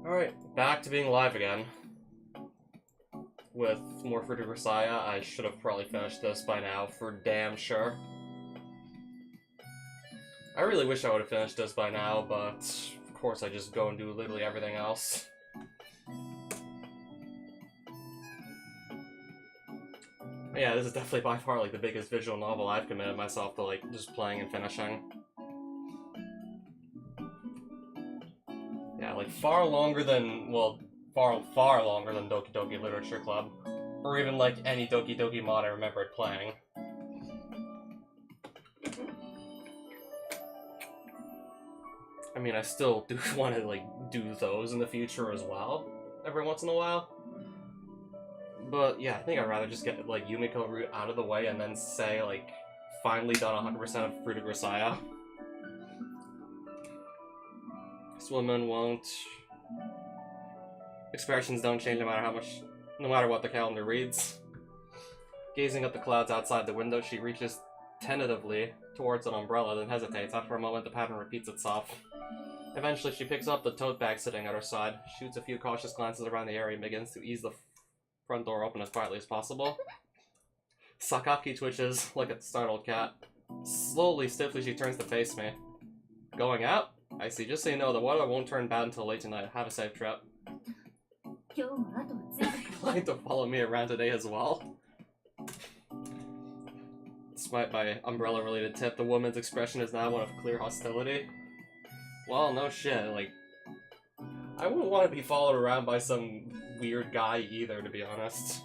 Alright, back to being live again. With more fruit of Grisaia. I should have probably finished this by now, for damn sure. I really wish I would have finished this by now, but of course I just go and do literally everything else. Yeah, this is definitely by far like the biggest visual novel I've committed myself to like just playing and finishing. Yeah, like far longer than, well, far longer than Doki Doki Literature Club. Or even like any Doki Doki mod I remembered playing. I mean, I still do want to like do those in the future as well, every once in a while. But yeah, I think I'd rather just get like Yumiko route out of the way and then say like, finally done 100% of Fruit of Grisaia. This woman won't. Expressions don't change no matter what the calendar reads. Gazing at the clouds outside the window, she reaches tentatively towards an umbrella, then hesitates. After a moment, the pattern repeats itself. Eventually, she picks up the tote bag sitting at her side, shoots a few cautious glances around the area, and begins to ease the front door open as quietly as possible. Sakaki twitches like a startled cat. Slowly, stiffly, she turns to face me. Going out? I see. Just so you know, the weather won't turn bad until late tonight. Have a safe trip. Planning to follow me around today as well? Despite my umbrella-related tip, the woman's expression is now one of clear hostility. Well, no shit, like... I wouldn't want to be followed around by some weird guy either, to be honest.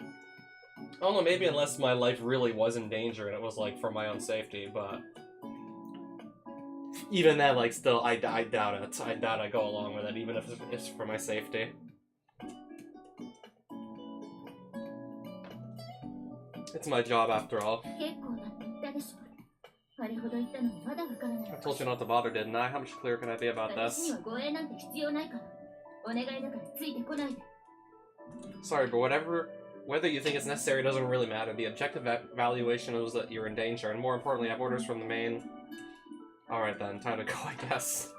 I don't know, maybe unless my life really was in danger and it was, like, for my own safety, but... Even then, like, still, I doubt it. I doubt I go along with it, even if it's for my safety. It's my job, after all. I told you not to bother, didn't I? How much clearer can I be about this? Sorry, but whether you think it's necessary doesn't really matter. The objective evaluation is that you're in danger, and more importantly, I have orders from the main... Alright then, time to go, I guess.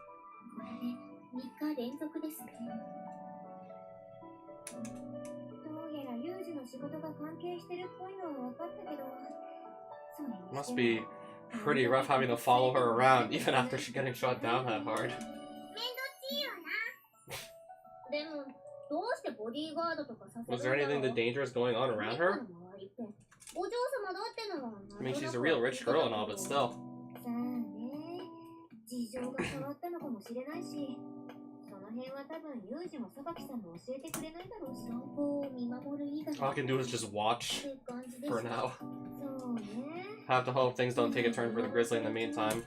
Must be pretty rough having to follow her around, even after she's getting shot down that hard. Was there anything dangerous going on around her? I mean, she's a real rich girl and all, but still. All I can do is just watch for now. Have to hope things don't take a turn for the Grizzly in the meantime.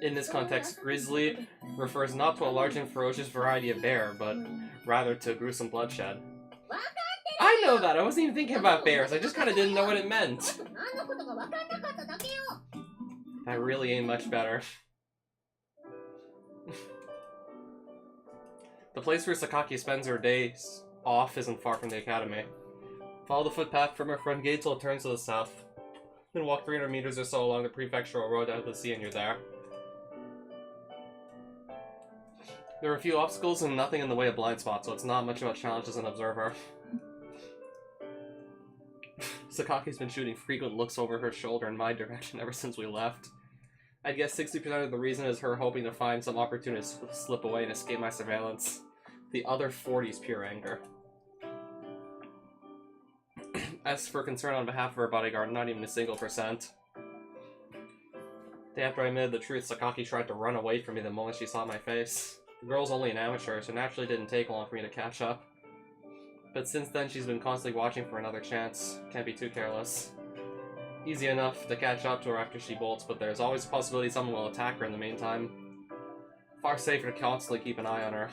In this context, Grizzly refers not to a large and ferocious variety of bear, but rather to gruesome bloodshed. I know that! I wasn't even thinking about bears, I just kinda didn't know what it meant. That really ain't much better. The place where Sakaki spends her days off isn't far from the academy. Follow the footpath from her front gate till it turns to the south. Then walk 300 meters or so along the prefectural road out to the sea and you're there. There are a few obstacles and nothing in the way of blind spots, so it's not much of a challenge as an observer. Sakaki's been shooting frequent looks over her shoulder in my direction ever since we left. I'd guess 60% of the reason is her hoping to find some opportunity to slip away and escape my surveillance. The other 40 is pure anger. As for concern on behalf of her bodyguard, not even a single %. Day after I admitted the truth, Sakaki tried to run away from me the moment she saw my face. The girl's only an amateur, so naturally didn't take long for me to catch up. But since then, she's been constantly watching for another chance. Can't be too careless. Easy enough to catch up to her after she bolts, but there's always a possibility someone will attack her in the meantime. Far safer to constantly keep an eye on her.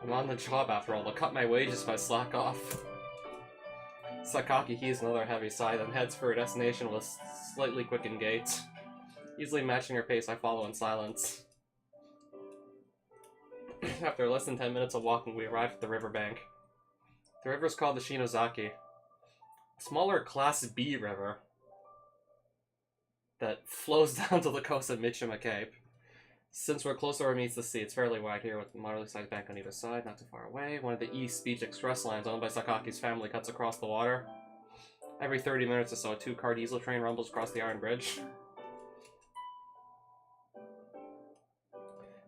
I'm on the job after all, they'll cut my wages if I slack off. Sakaki heaves another heavy sigh, then heads for her destination with a slightly quickened gait. Easily matching her pace, I follow in silence. After less than 10 minutes of walking, we arrive at the riverbank. The river is called the Shinozaki. Smaller Class B river that flows down to the coast of Mitsuma Cape. Since we're close to where it meets the sea, it's fairly wide here with a moderately sized bank on either side, not too far away. One of the East Beach Express lines owned by Sakaki's family cuts across the water. Every 30 minutes or so, a two-car diesel train rumbles across the Iron Bridge.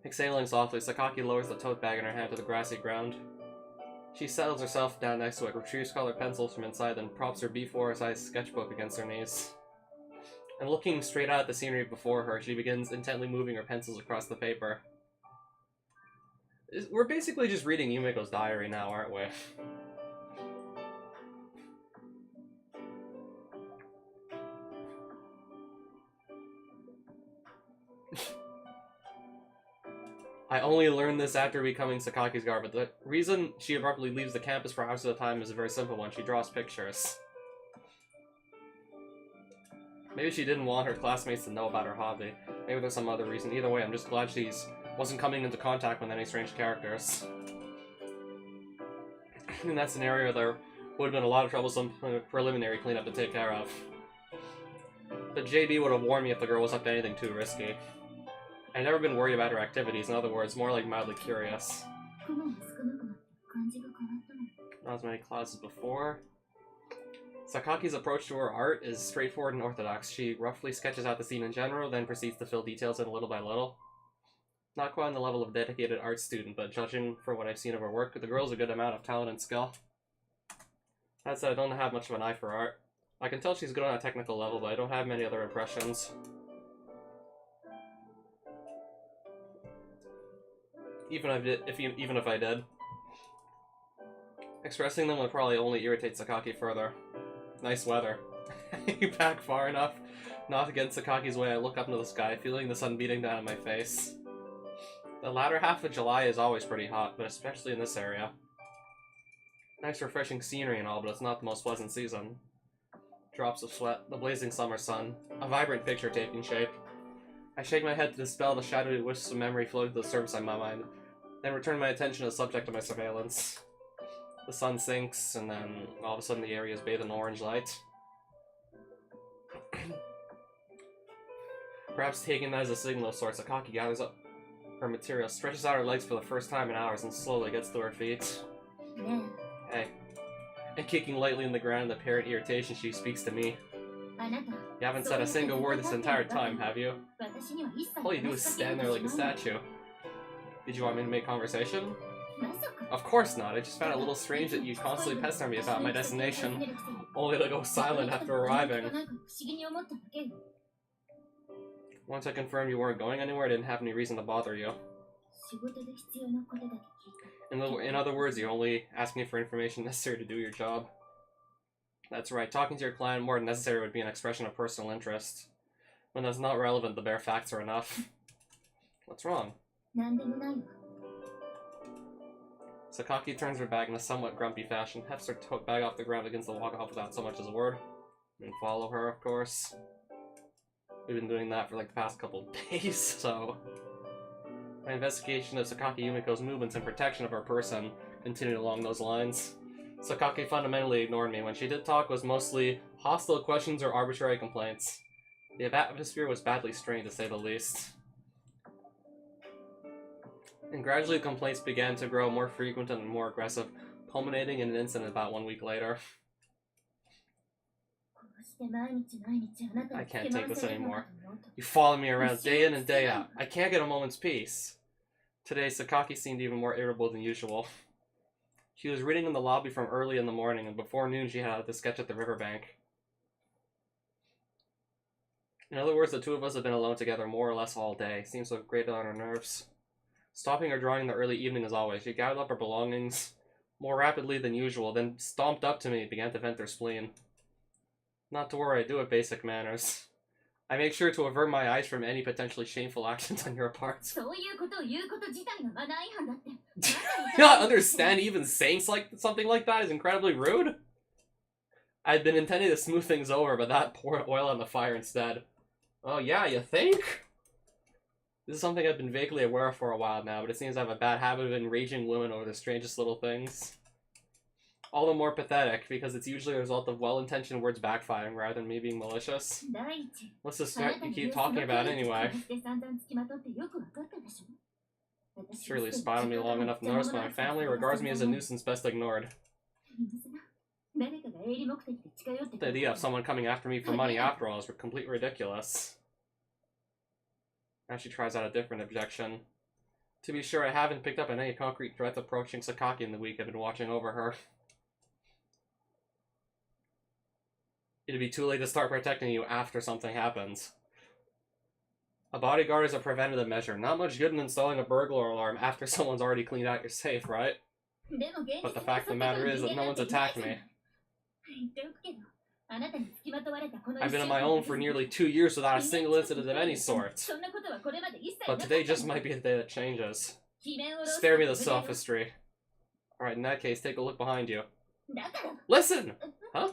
Exhaling softly, Sakaki lowers the tote bag in her hand to the grassy ground. She settles herself down next to it, retrieves colored pencils from inside, then props her B4-sized sketchbook against her knees. And looking straight out at the scenery before her, she begins intently moving her pencils across the paper. We're basically just reading Yumiko's diary now, aren't we? I only learned this after becoming Sakaki's guard, but the reason she abruptly leaves the campus for hours at a time is a very simple one. She draws pictures. Maybe she didn't want her classmates to know about her hobby. Maybe there's some other reason. Either way, I'm just glad she wasn't coming into contact with any strange characters. In that scenario, there would have been a lot of troublesome preliminary cleanup to take care of. But JB would have warned me if the girl was up to anything too risky. I've never been worried about her activities, in other words, more like mildly curious. Not as many classes before. Sakaki's approach to her art is straightforward and orthodox. She roughly sketches out the scene in general, then proceeds to fill details in little by little. Not quite on the level of dedicated art student, but judging for what I've seen of her work, the girl's a good amount of talent and skill. That said, I don't have much of an eye for art. I can tell she's good on a technical level, but I don't have many other impressions. Even if I did. Expressing them would probably only irritate Sakaki further. Nice weather. You back far enough? Not against Sakaki's way, I look up into the sky, feeling the sun beating down on my face. The latter half of July is always pretty hot, but especially in this area. Nice refreshing scenery and all, but it's not the most pleasant season. Drops of sweat, the blazing summer sun, a vibrant picture taking shape. I shake my head to dispel the shadowy wisps of memory floating to the surface of my mind, then return my attention to the subject of my surveillance. The sun sinks, and then all of a sudden the area is bathed in orange light. Perhaps taking that as a signal of sorts, Sakaki gathers up her material, stretches out her legs for the first time in hours, and slowly gets to her feet. Hey. And kicking lightly in the ground in apparent irritation, she speaks to me. You haven't said a single word this entire time, have you? All you do is stand there like a statue. Did you want me to make conversation? Of course not. I just found it a little strange that you constantly pester me about my destination, only to go silent after arriving. Once I confirmed you weren't going anywhere, I didn't have any reason to bother you. In other words, you only asked me for information necessary to do your job. That's right, talking to your client more than necessary would be an expression of personal interest. When that's not relevant, the bare facts are enough. What's wrong? Sakaki turns her back in a somewhat grumpy fashion, hefts her tote bag off the ground, begins to walk off without so much as a word. And follow her, of course. We've been doing that for like the past couple of days, so... My investigation of Sakaki Yumiko's movements and protection of her person continued along those lines. Sakaki fundamentally ignored me. When she did talk, it was mostly hostile questions or arbitrary complaints. The atmosphere was badly strained, to say the least. And gradually complaints began to grow more frequent and more aggressive, culminating in an incident about 1 week later. I can't take this anymore. You follow me around day in and day out. I can't get a moment's peace. Today, Sakaki seemed even more irritable than usual. She was reading in the lobby from early in the morning, and before noon she had to sketch at the riverbank. In other words, the two of us have been alone together more or less all day. Seems to have grated on her nerves. Stopping her drawing in the early evening as always, she gathered up her belongings more rapidly than usual, then stomped up to me and began to vent her spleen. Not to worry, I do have basic manners. I make sure to avert my eyes from any potentially shameful actions on your part. Do you not understand even saying something like that is incredibly rude? I'd been intending to smooth things over, but that poured oil on the fire instead. Oh yeah, you think? This is something I've been vaguely aware of for a while now, but it seems I have a bad habit of enraging women over the strangest little things. All the more pathetic, because it's usually a result of well-intentioned words backfiring rather than me being malicious. What's the threat you keep talking about anyway? Surely spied on me long enough to notice my family regards me as a nuisance best ignored. The idea of someone coming after me for money after all is completely ridiculous. Now she tries out a different objection. To be sure, I haven't picked up on any concrete threats approaching Sakaki in the week I've been watching over her. It'd be too late to start protecting you after something happens. A bodyguard is a preventative measure. Not much good in installing a burglar alarm after someone's already cleaned out your safe, right? But the fact of the matter is that no one's attacked me. I've been on my own for nearly 2 years without a single incident of any sort. But today just might be the day that changes. Spare me the sophistry. Alright, in that case, take a look behind you. Listen! Huh?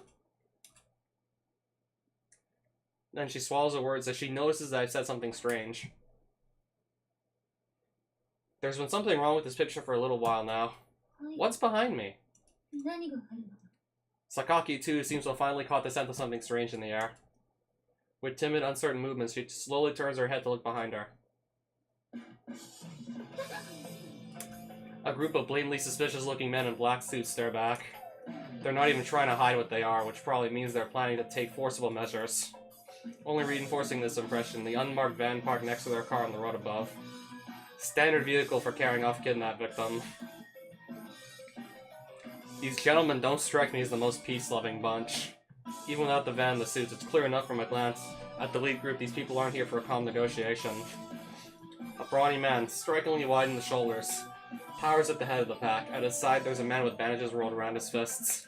Then she swallows the words as she notices that I've said something strange. There's been something wrong with this picture for a little while now. What's behind me? Sakaki, too, seems to have finally caught the scent of something strange in the air. With timid, uncertain movements, she slowly turns her head to look behind her. A group of blatantly suspicious-looking men in black suits stare back. They're not even trying to hide what they are, which probably means they're planning to take forcible measures. Only reinforcing this impression, the unmarked van parked next to their car on the road above. Standard vehicle for carrying off kidnapped victim. These gentlemen don't strike me as the most peace-loving bunch. Even without the van and the suits, it's clear enough from a glance at the lead group these people aren't here for a calm negotiation. A brawny man, strikingly wide in the shoulders, powers at the head of the pack. At his side, there's a man with bandages rolled around his fists,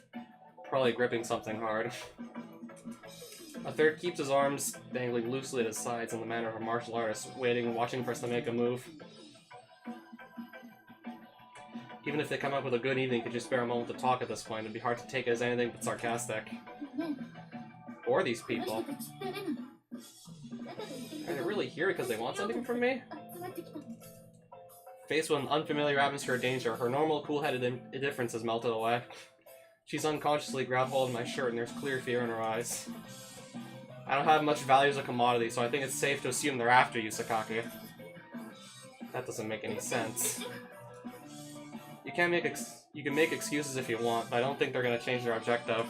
probably gripping something hard. A third keeps his arms dangling loosely at his sides in the manner of a martial artist, waiting and watching for us to make a move. Even if they come up with a good evening, could you spare a moment to talk at this point? It'd be hard to take it as anything but sarcastic. Who are these people? Are they really here because they want something from me? Faced with an unfamiliar atmosphere of danger, her normal cool-headed indifference has melted away. She's unconsciously grabbed hold of my shirt and there's clear fear in her eyes. I don't have much value as a commodity, so I think it's safe to assume they're after you, Sakaki. That doesn't make any sense. You can make excuses if you want, but I don't think they're gonna change their objective.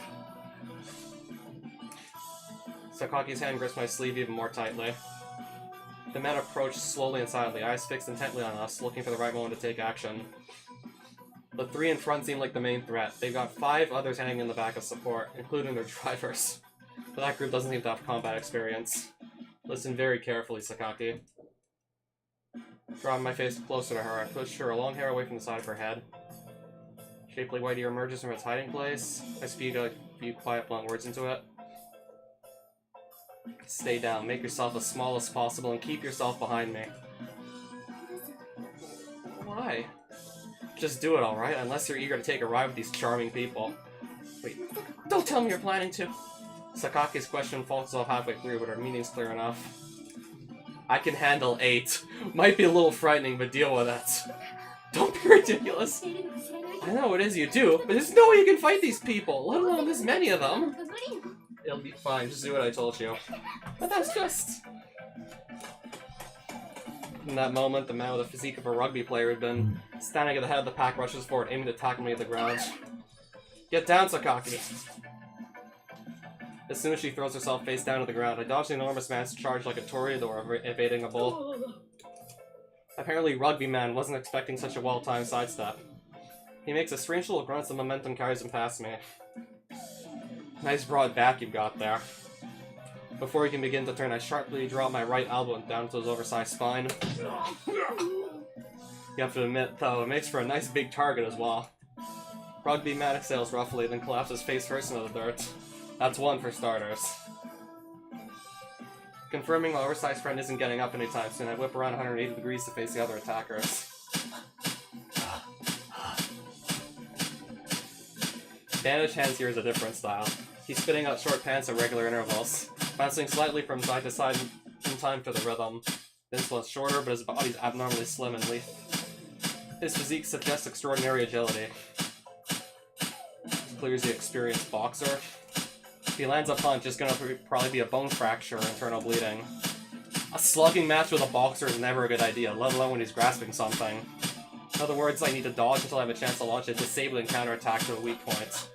Sakaki's hand grips my sleeve even more tightly. The men approach slowly and silently, eyes fixed intently on us, looking for the right moment to take action. The three in front seem like the main threat. They've got 5 others hanging in the back as support, including their drivers. But that group doesn't seem to have combat experience. Listen very carefully, Sakaki. Drawing my face closer to her, I push her long hair away from the side of her head. Shapely white ear emerges from its hiding place. I speak a few quiet, blunt words into it. Stay down, make yourself as small as possible, and keep yourself behind me. Why? Just do it, alright? Unless you're eager to take a ride with these charming people. Wait, don't tell me you're planning to! Sakaki's question falls off halfway through, but her meaning's clear enough. I can handle 8. Might be a little frightening, but deal with it. Don't be ridiculous. I know it is you do, but there's no way you can fight these people, let alone this many of them. It'll be fine, just do what I told you. But that's just... In that moment, the man with the physique of a rugby player had been standing at the head of the pack, rushes forward, aiming to tackle me at the ground. Get down, Sakaki! As soon as she throws herself face down to the ground, I dodge the enormous man's charge like a toreador evading a bull. Apparently, Rugby Man wasn't expecting such a well-timed sidestep. He makes a strange little grunt as the momentum carries him past me. Nice broad back you've got there. Before he can begin to turn, I sharply draw my right elbow down to his oversized spine. You have to admit, though, it makes for a nice big target as well. Rugby Man exhales roughly, then collapses face first into the dirt. That's 1 for starters. Confirming my oversized friend isn't getting up anytime soon, I whip around 180 degrees to face the other attackers. Bandaged Hands here is a different style. He's spitting out short pants at regular intervals, bouncing slightly from side to side in time for the rhythm. This one's shorter, but his body's abnormally slim and lithe. His physique suggests extraordinary agility. clears the experienced boxer. If he lands a punch, it's gonna probably be a bone fracture or internal bleeding. A slugging match with a boxer is never a good idea, let alone when he's grasping something. In other words, I need to dodge until I have a chance to launch a disabling counterattack to a weak point.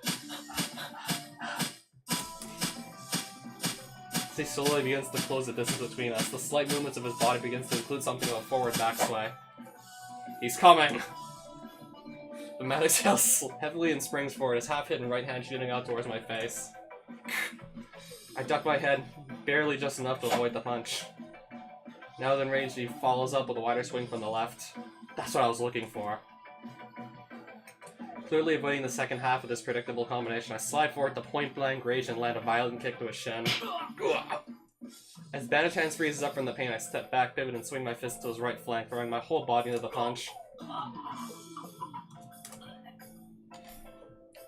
As he slowly begins to close the distance between us, the slight movements of his body begins to include something of a forward backsway. He's coming! The man exhales heavily and springs forward, his half-hidden right hand shooting out towards my face. I duck my head, barely just enough to avoid the punch. Now within range, he follows up with a wider swing from the left. That's what I was looking for. Clearly avoiding the second half of this predictable combination, I slide forward to point-blank rage and land a violent kick to his shin. As Bandage Hands freezes up from the pain, I step back, pivot, and swing my fist to his right flank, throwing my whole body into the punch.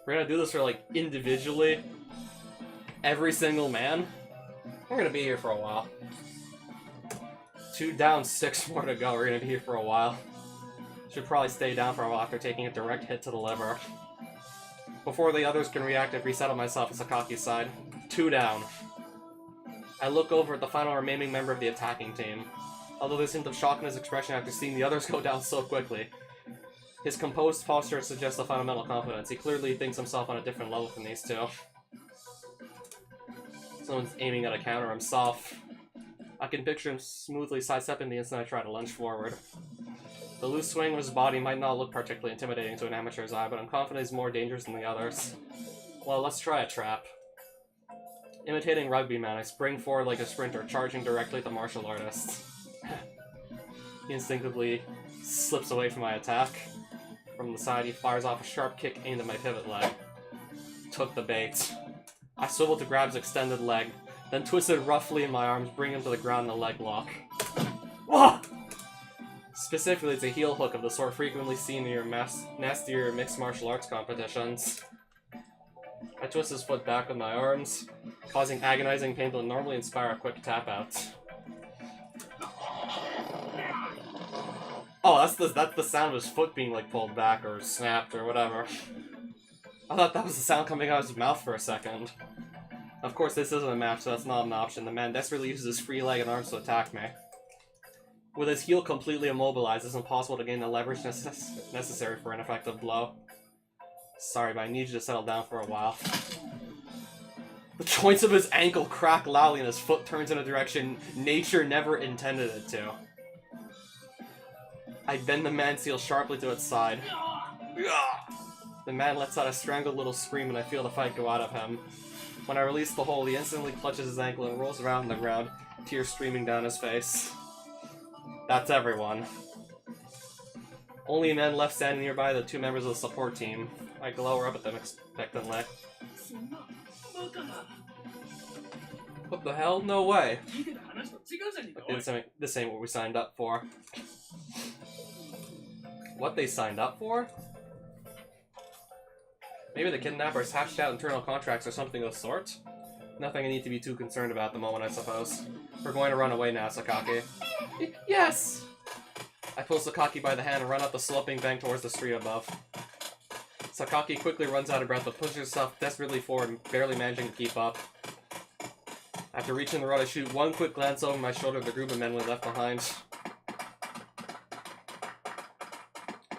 We're gonna do this for, like, individually. Every single man. We're gonna be here for a while. 2 down, 6 more to go. We're gonna be here for a while. Should probably stay down for a while after taking a direct hit to the liver. Before the others can react, I've resettled myself at Sakaki's side. 2 down. I look over at the final remaining member of the attacking team. Although there's a hint of shock in his expression after seeing the others go down so quickly, his composed posture suggests a fundamental confidence. He clearly thinks himself on a different level from these two. Someone's aiming at a counter himself. I can picture him smoothly sidestepping the instant I try to lunge forward. The loose swing of his body might not look particularly intimidating to an amateur's eye, but I'm confident he's more dangerous than the others. Well, let's try a trap. Imitating Rugby Man, I spring forward like a sprinter, charging directly at the martial artist. He instinctively slips away from my attack. From the side, he fires off a sharp kick aimed at my pivot leg. Took the bait. I swiveled to grab his extended leg, then twisted roughly in my arms, bringing him to the ground in a leg lock. Whoa! Specifically, it's a heel hook of the sort frequently seen in your nastier mixed martial arts competitions. I twist his foot back with my arms, causing agonizing pain that would normally inspire a quick tap-out. Oh, that's the sound of his foot being, like, pulled back or snapped or whatever. I thought that was the sound coming out of his mouth for a second. Of course, this isn't a match, so that's not an option. The man desperately uses his free leg and arms to attack me. With his heel completely immobilized, it's impossible to gain the leverage necessary for an effective blow. Sorry, but I need you to settle down for a while. The joints of his ankle crack loudly and his foot turns in a direction nature never intended it to. I bend the man's heel sharply to its side. The man lets out a strangled little scream and I feel the fight go out of him. When I release the hold, he instantly clutches his ankle and rolls around on the ground, tears streaming down his face. That's everyone. Only men left standing nearby are the 2 members of the support team. I glower up at them expectantly. What the hell? No way! This ain't what we signed up for. What they signed up for? Maybe the kidnappers hashed out internal contracts or something of the sort? Nothing I need to be too concerned about at the moment, I suppose. We're going to run away now, Sakaki. Yes! I pull Sakaki by the hand and run up the sloping bank towards the street above. Sakaki quickly runs out of breath but pushes herself desperately forward, barely managing to keep up. After reaching the road, I shoot one quick glance over my shoulder at the group of men we left behind.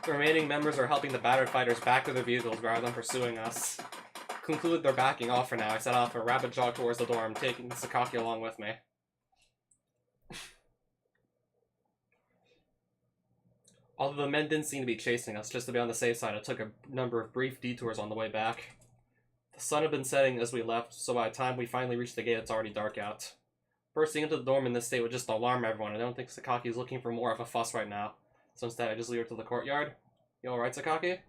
The remaining members are helping the battered fighters back to their vehicles rather than pursuing us. Conclude they're backing off for now. I set off a rapid jog towards the dorm, taking Sakaki along with me. Although the men didn't seem to be chasing us, just to be on the safe side, I took a number of brief detours on the way back. The sun had been setting as we left, so by the time we finally reached the gate, it's already dark out. Bursting into the dorm in this state would just alarm everyone. I don't think Sakaki is looking for more of a fuss right now. So instead, I just leave her to the courtyard. You alright, Sakaki?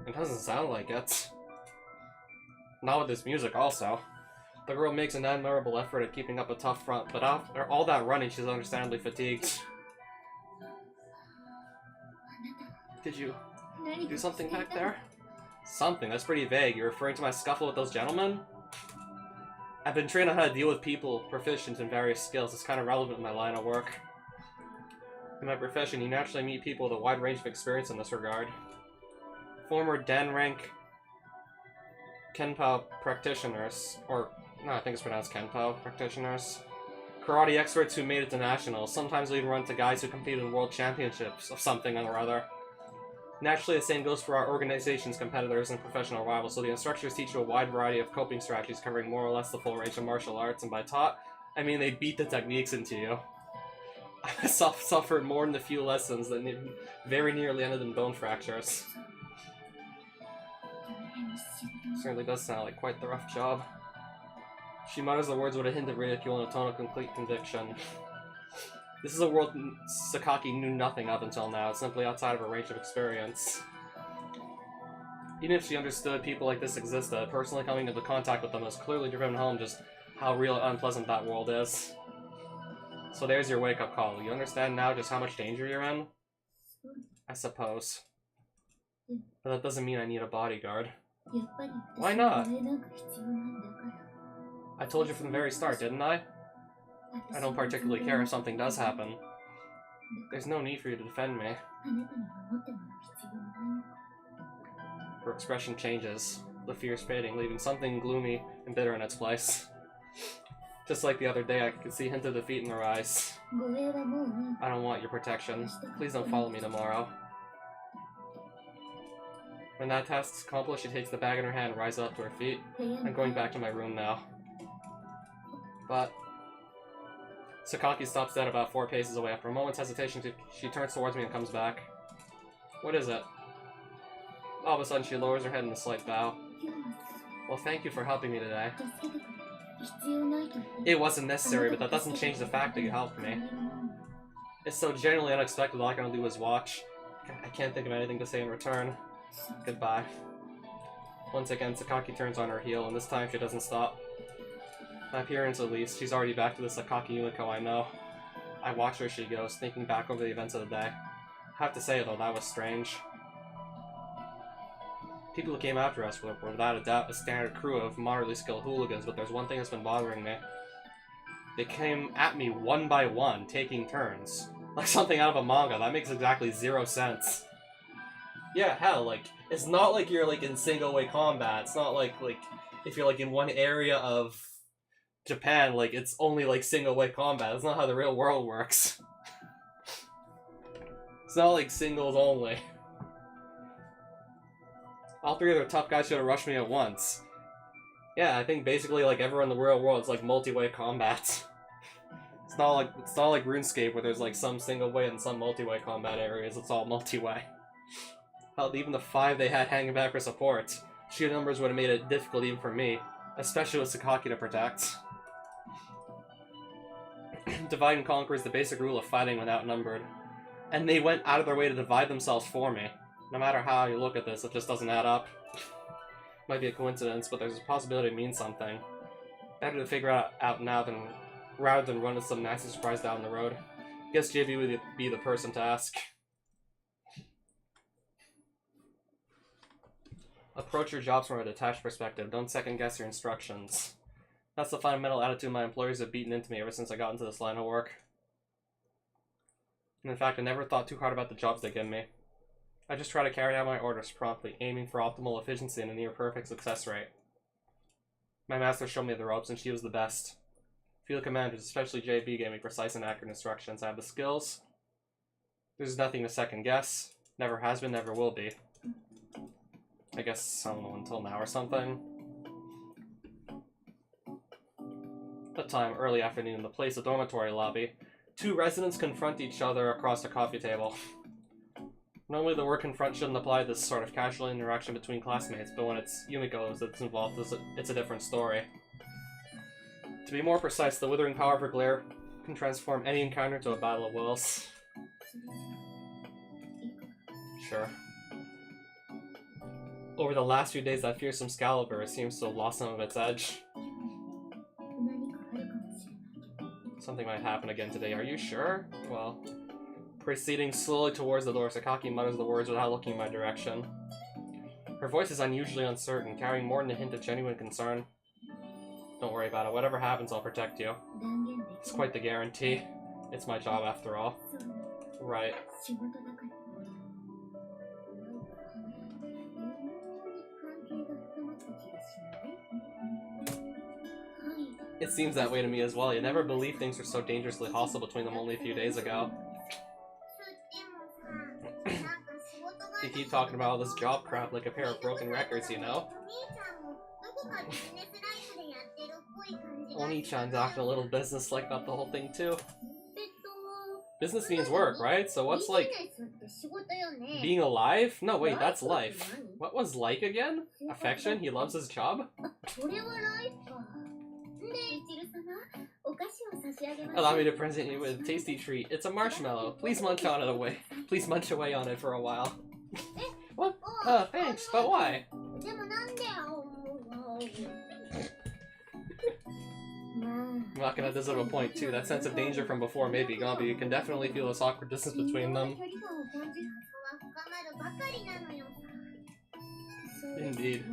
It doesn't sound like it. Not with this music, also. The girl makes an admirable effort at keeping up a tough front, but after all that running, she's understandably fatigued. Did you do something back there? Something? That's pretty vague. You're referring to my scuffle with those gentlemen? I've been trained on how to deal with people proficient in various skills. It's kind of relevant in my line of work. In my profession, you naturally meet people with a wide range of experience in this regard. Former Dan rank Kenpo practitioners, or no, I think it's pronounced Kenpo practitioners. Karate experts who made it to nationals. Sometimes we even run to guys who competed in world championships of something or other. Naturally, the same goes for our organization's competitors and professional rivals, so the instructors teach you a wide variety of coping strategies covering more or less the full range of martial arts, and by taught, I mean they beat the techniques into you. I suffered more in the few lessons that very nearly ended in bone fractures. Certainly does sound like quite the rough job. She mutters the words with a hint of ridicule and a tone of complete conviction. This is a world Sakaki knew nothing of until now. It's simply outside of her range of experience. Even if she understood people like this existed, personally coming into contact with them has clearly driven home just how real and unpleasant that world is. So there's your wake-up call. You understand now just how much danger you're in? I suppose. But that doesn't mean I need a bodyguard. Why not? I told you from the very start, didn't I? I don't particularly care if something does happen. There's no need for you to defend me. Her expression changes, the fears fading, leaving something gloomy and bitter in its place. Just like the other day, I could see a hint of defeat in her eyes. I don't want your protection. Please don't follow me tomorrow. When that task's accomplished, she takes the bag in her hand and rises up to her feet. I'm going back to my room now. But Sakaki stops dead about 4 paces away. After a moment's hesitation, she turns towards me and comes back. What is it? All of a sudden, she lowers her head in a slight bow. Well, thank you for helping me today. It wasn't necessary, but that doesn't change the fact that you helped me. It's so genuinely unexpected, all I can only do is watch. I can't think of anything to say in return. Goodbye. Once again, Sakaki turns on her heel, and this time she doesn't stop. My appearance, at least, she's already back to the Sakaki Yumiko I know. I watch her as she goes, thinking back over the events of the day. I have to say, though, that was strange. People who came after us were without a doubt a standard crew of moderately skilled hooligans, but there's one thing that's been bothering me. They came at me one by one, taking turns. Like something out of a manga. That makes exactly 0 sense. Yeah, hell, like, it's not like you're, like, in single-way combat. It's not like, if you're, like, in one area of Japan, like, it's only, like, single-way combat. That's not how the real world works. It's not, like, singles only. All 3 of the tough guys should have rushed me at once. Yeah, I think basically, like, everyone in the real world is, like, multi-way combat. It's not like RuneScape where there's, like, some single-way and some multi-way combat areas. It's all multi-way. Hell, even the 5 they had hanging back for support, sheer numbers would have made it difficult even for me, especially with Sakaki to protect. Divide and conquer is the basic rule of fighting when outnumbered. And they went out of their way to divide themselves for me. No matter how you look at this, it just doesn't add up. Might be a coincidence, but there's a possibility it means something. Better to figure out now rather than run into some nasty surprise down the road. Guess JB would be the person to ask. Approach your jobs from a detached perspective. Don't second-guess your instructions. That's the fundamental attitude my employers have beaten into me ever since I got into this line of work. And in fact, I never thought too hard about the jobs they give me. I just try to carry out my orders promptly, aiming for optimal efficiency and a near-perfect success rate. My master showed me the ropes, and she was the best. Field commanders, especially JB, gave me precise and accurate instructions. I have the skills. There's nothing to second-guess. Never has been, never will be. I guess, I don't know, until now or something. That time, early afternoon, the place, a dormitory lobby. 2 residents confront each other across a coffee table. Normally the word confront shouldn't apply to this sort of casual interaction between classmates, but when it's Yumiko that's involved, it's a different story. To be more precise, the withering power of her glare can transform any encounter into a battle of wills. Sure. Over the last few days, that fearsome scowl of hers seems to have lost some of its edge. Something might happen again today, are you sure? Well, proceeding slowly towards the door, Sakaki mutters the words without looking in my direction. Her voice is unusually uncertain, carrying more than a hint of genuine concern. Don't worry about it, whatever happens, I'll protect you. It's quite the guarantee. It's my job after all. Right. It seems that way to me as well. You never believed things were so dangerously hostile between them only a few days ago. You keep talking about all this job crap like a pair of broken records, you know? Oni-chan's acting a little business-like about the whole thing, too. Business means work, right? So what's, like, being alive? No, wait, that's life. What was like again? Affection? He loves his job? Allow me to present you with a tasty treat. It's a marshmallow. Please munch on it away. Please munch away on it for a while. What? Thanks, but why? Makina does have a point too. That sense of danger from before may be gone, but you can definitely feel this awkward distance between them. Indeed.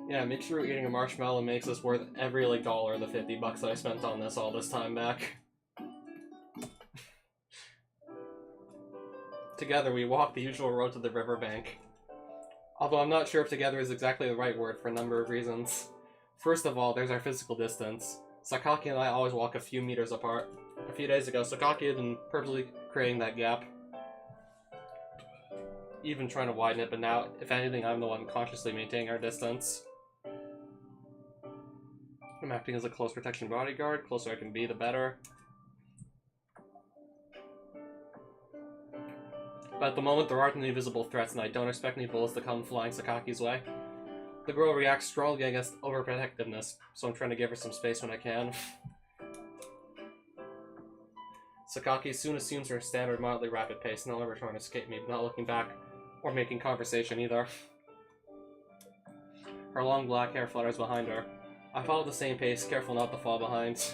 Yeah, make sure eating a marshmallow makes this worth every like dollar of the $50 that I spent on this all this time back. Together we walk the usual road to the riverbank. Although I'm not sure if together is exactly the right word for a number of reasons. First of all, there's our physical distance. Sakaki and I always walk a few meters apart. A few days ago, Sakaki had been purposely creating that gap. Even trying to widen it, but now, if anything, I'm the one consciously maintaining our distance. I'm acting as a close protection bodyguard. Closer I can be, the better. But at the moment, there aren't any visible threats, and I don't expect any bullets to come flying Sakaki's way. The girl reacts strongly against overprotectiveness, so I'm trying to give her some space when I can. Sakaki soon assumes her standard mildly rapid pace, no longer trying to escape me, but not looking back or making conversation either. Her long black hair flutters behind her. I follow the same pace, careful not to fall behind.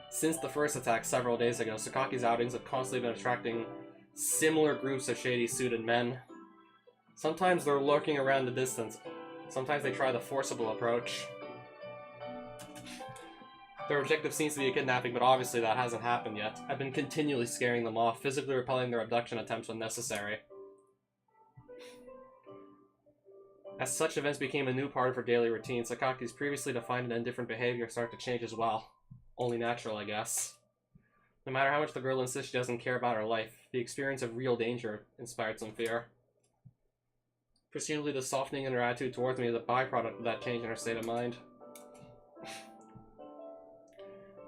Since the first attack several days ago, Sakaki's outings have constantly been attracting similar groups of shady-suited men. Sometimes they're lurking around the distance. Sometimes they try the forcible approach. Their objective seems to be a kidnapping, but obviously that hasn't happened yet. I've been continually scaring them off, physically repelling their abduction attempts when necessary. As such events became a new part of her daily routine, Sakaki's previously defined and indifferent behavior started to change as well. Only natural, I guess. No matter how much the girl insists she doesn't care about her life, the experience of real danger inspired some fear. Presumably the softening in her attitude towards me is a byproduct of that change in her state of mind.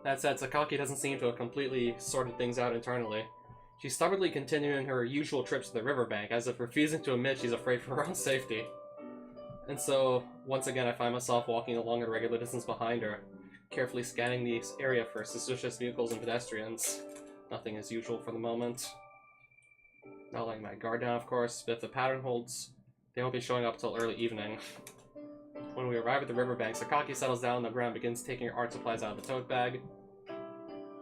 That said, Sakaki doesn't seem to have completely sorted things out internally. She's stubbornly continuing her usual trips to the riverbank, as if refusing to admit she's afraid for her own safety. And so, once again I find myself walking along a regular distance behind her, carefully scanning the area for suspicious vehicles and pedestrians. Nothing as usual for the moment. Not letting my guard down, of course, but if the pattern holds, they won't be showing up till early evening. When we arrive at the riverbank, Sakaki settles down on the ground and begins taking her art supplies out of the tote bag.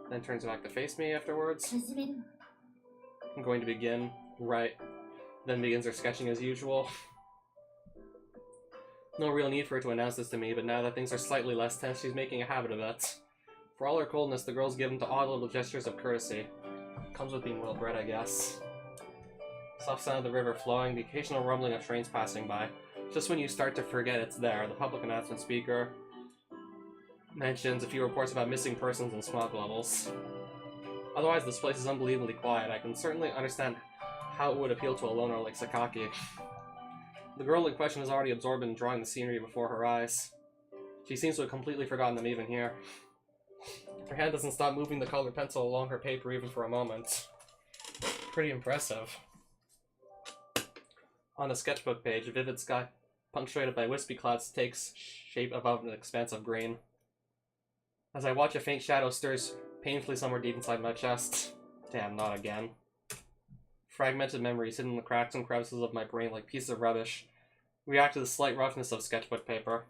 Then turns back to face me afterwards. I'm going to begin. Right. Then begins her sketching as usual. No real need for her to announce this to me, but now that things are slightly less tense, she's making a habit of it. For all her coldness, the girl's given to odd little gestures of courtesy. Comes with being well bred, I guess. Soft sound of the river flowing, the occasional rumbling of trains passing by. Just when you start to forget it's there, the public announcement speaker mentions a few reports about missing persons and smog levels. Otherwise, this place is unbelievably quiet. I can certainly understand how it would appeal to a loner like Sakaki. The girl in question is already absorbed in drawing the scenery before her eyes. She seems to have completely forgotten them even here. Her hand doesn't stop moving the colored pencil along her paper even for a moment. Pretty impressive. On the sketchbook page, a vivid sky punctuated by wispy clouds takes shape above an expanse of green. As I watch, a faint shadow stirs painfully somewhere deep inside my chest. Damn, not again. Fragmented memories hidden in the cracks and crevices of my brain like pieces of rubbish react to the slight roughness of sketchbook paper.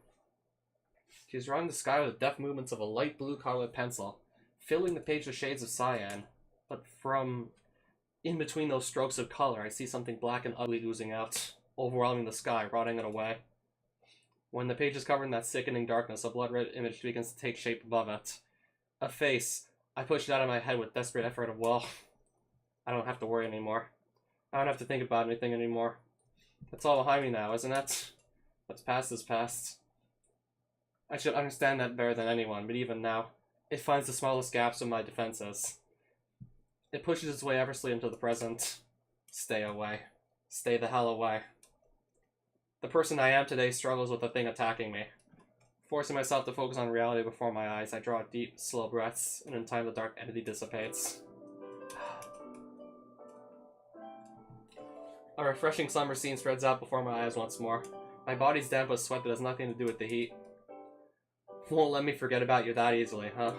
She's drawing the sky with the deft movements of a light blue colored pencil, filling the page with shades of cyan. But from in between those strokes of color, I see something black and ugly oozing out, overwhelming the sky, rotting it away. When the page is covered in that sickening darkness, a blood-red image begins to take shape above it. A face. I pushed it out of my head with desperate effort of will. I don't have to worry anymore. I don't have to think about anything anymore. It's all behind me now, isn't it? What's past is past. I should understand that better than anyone, but even now, it finds the smallest gaps in my defenses. It pushes its way effortlessly into the present. Stay away. Stay the hell away. The person I am today struggles with the thing attacking me. Forcing myself to focus on reality before my eyes, I draw deep, slow breaths, and in time the dark entity dissipates. A refreshing summer scene spreads out before my eyes once more. My body's damp with sweat that has nothing to do with the heat. Won't let me forget about you that easily, huh?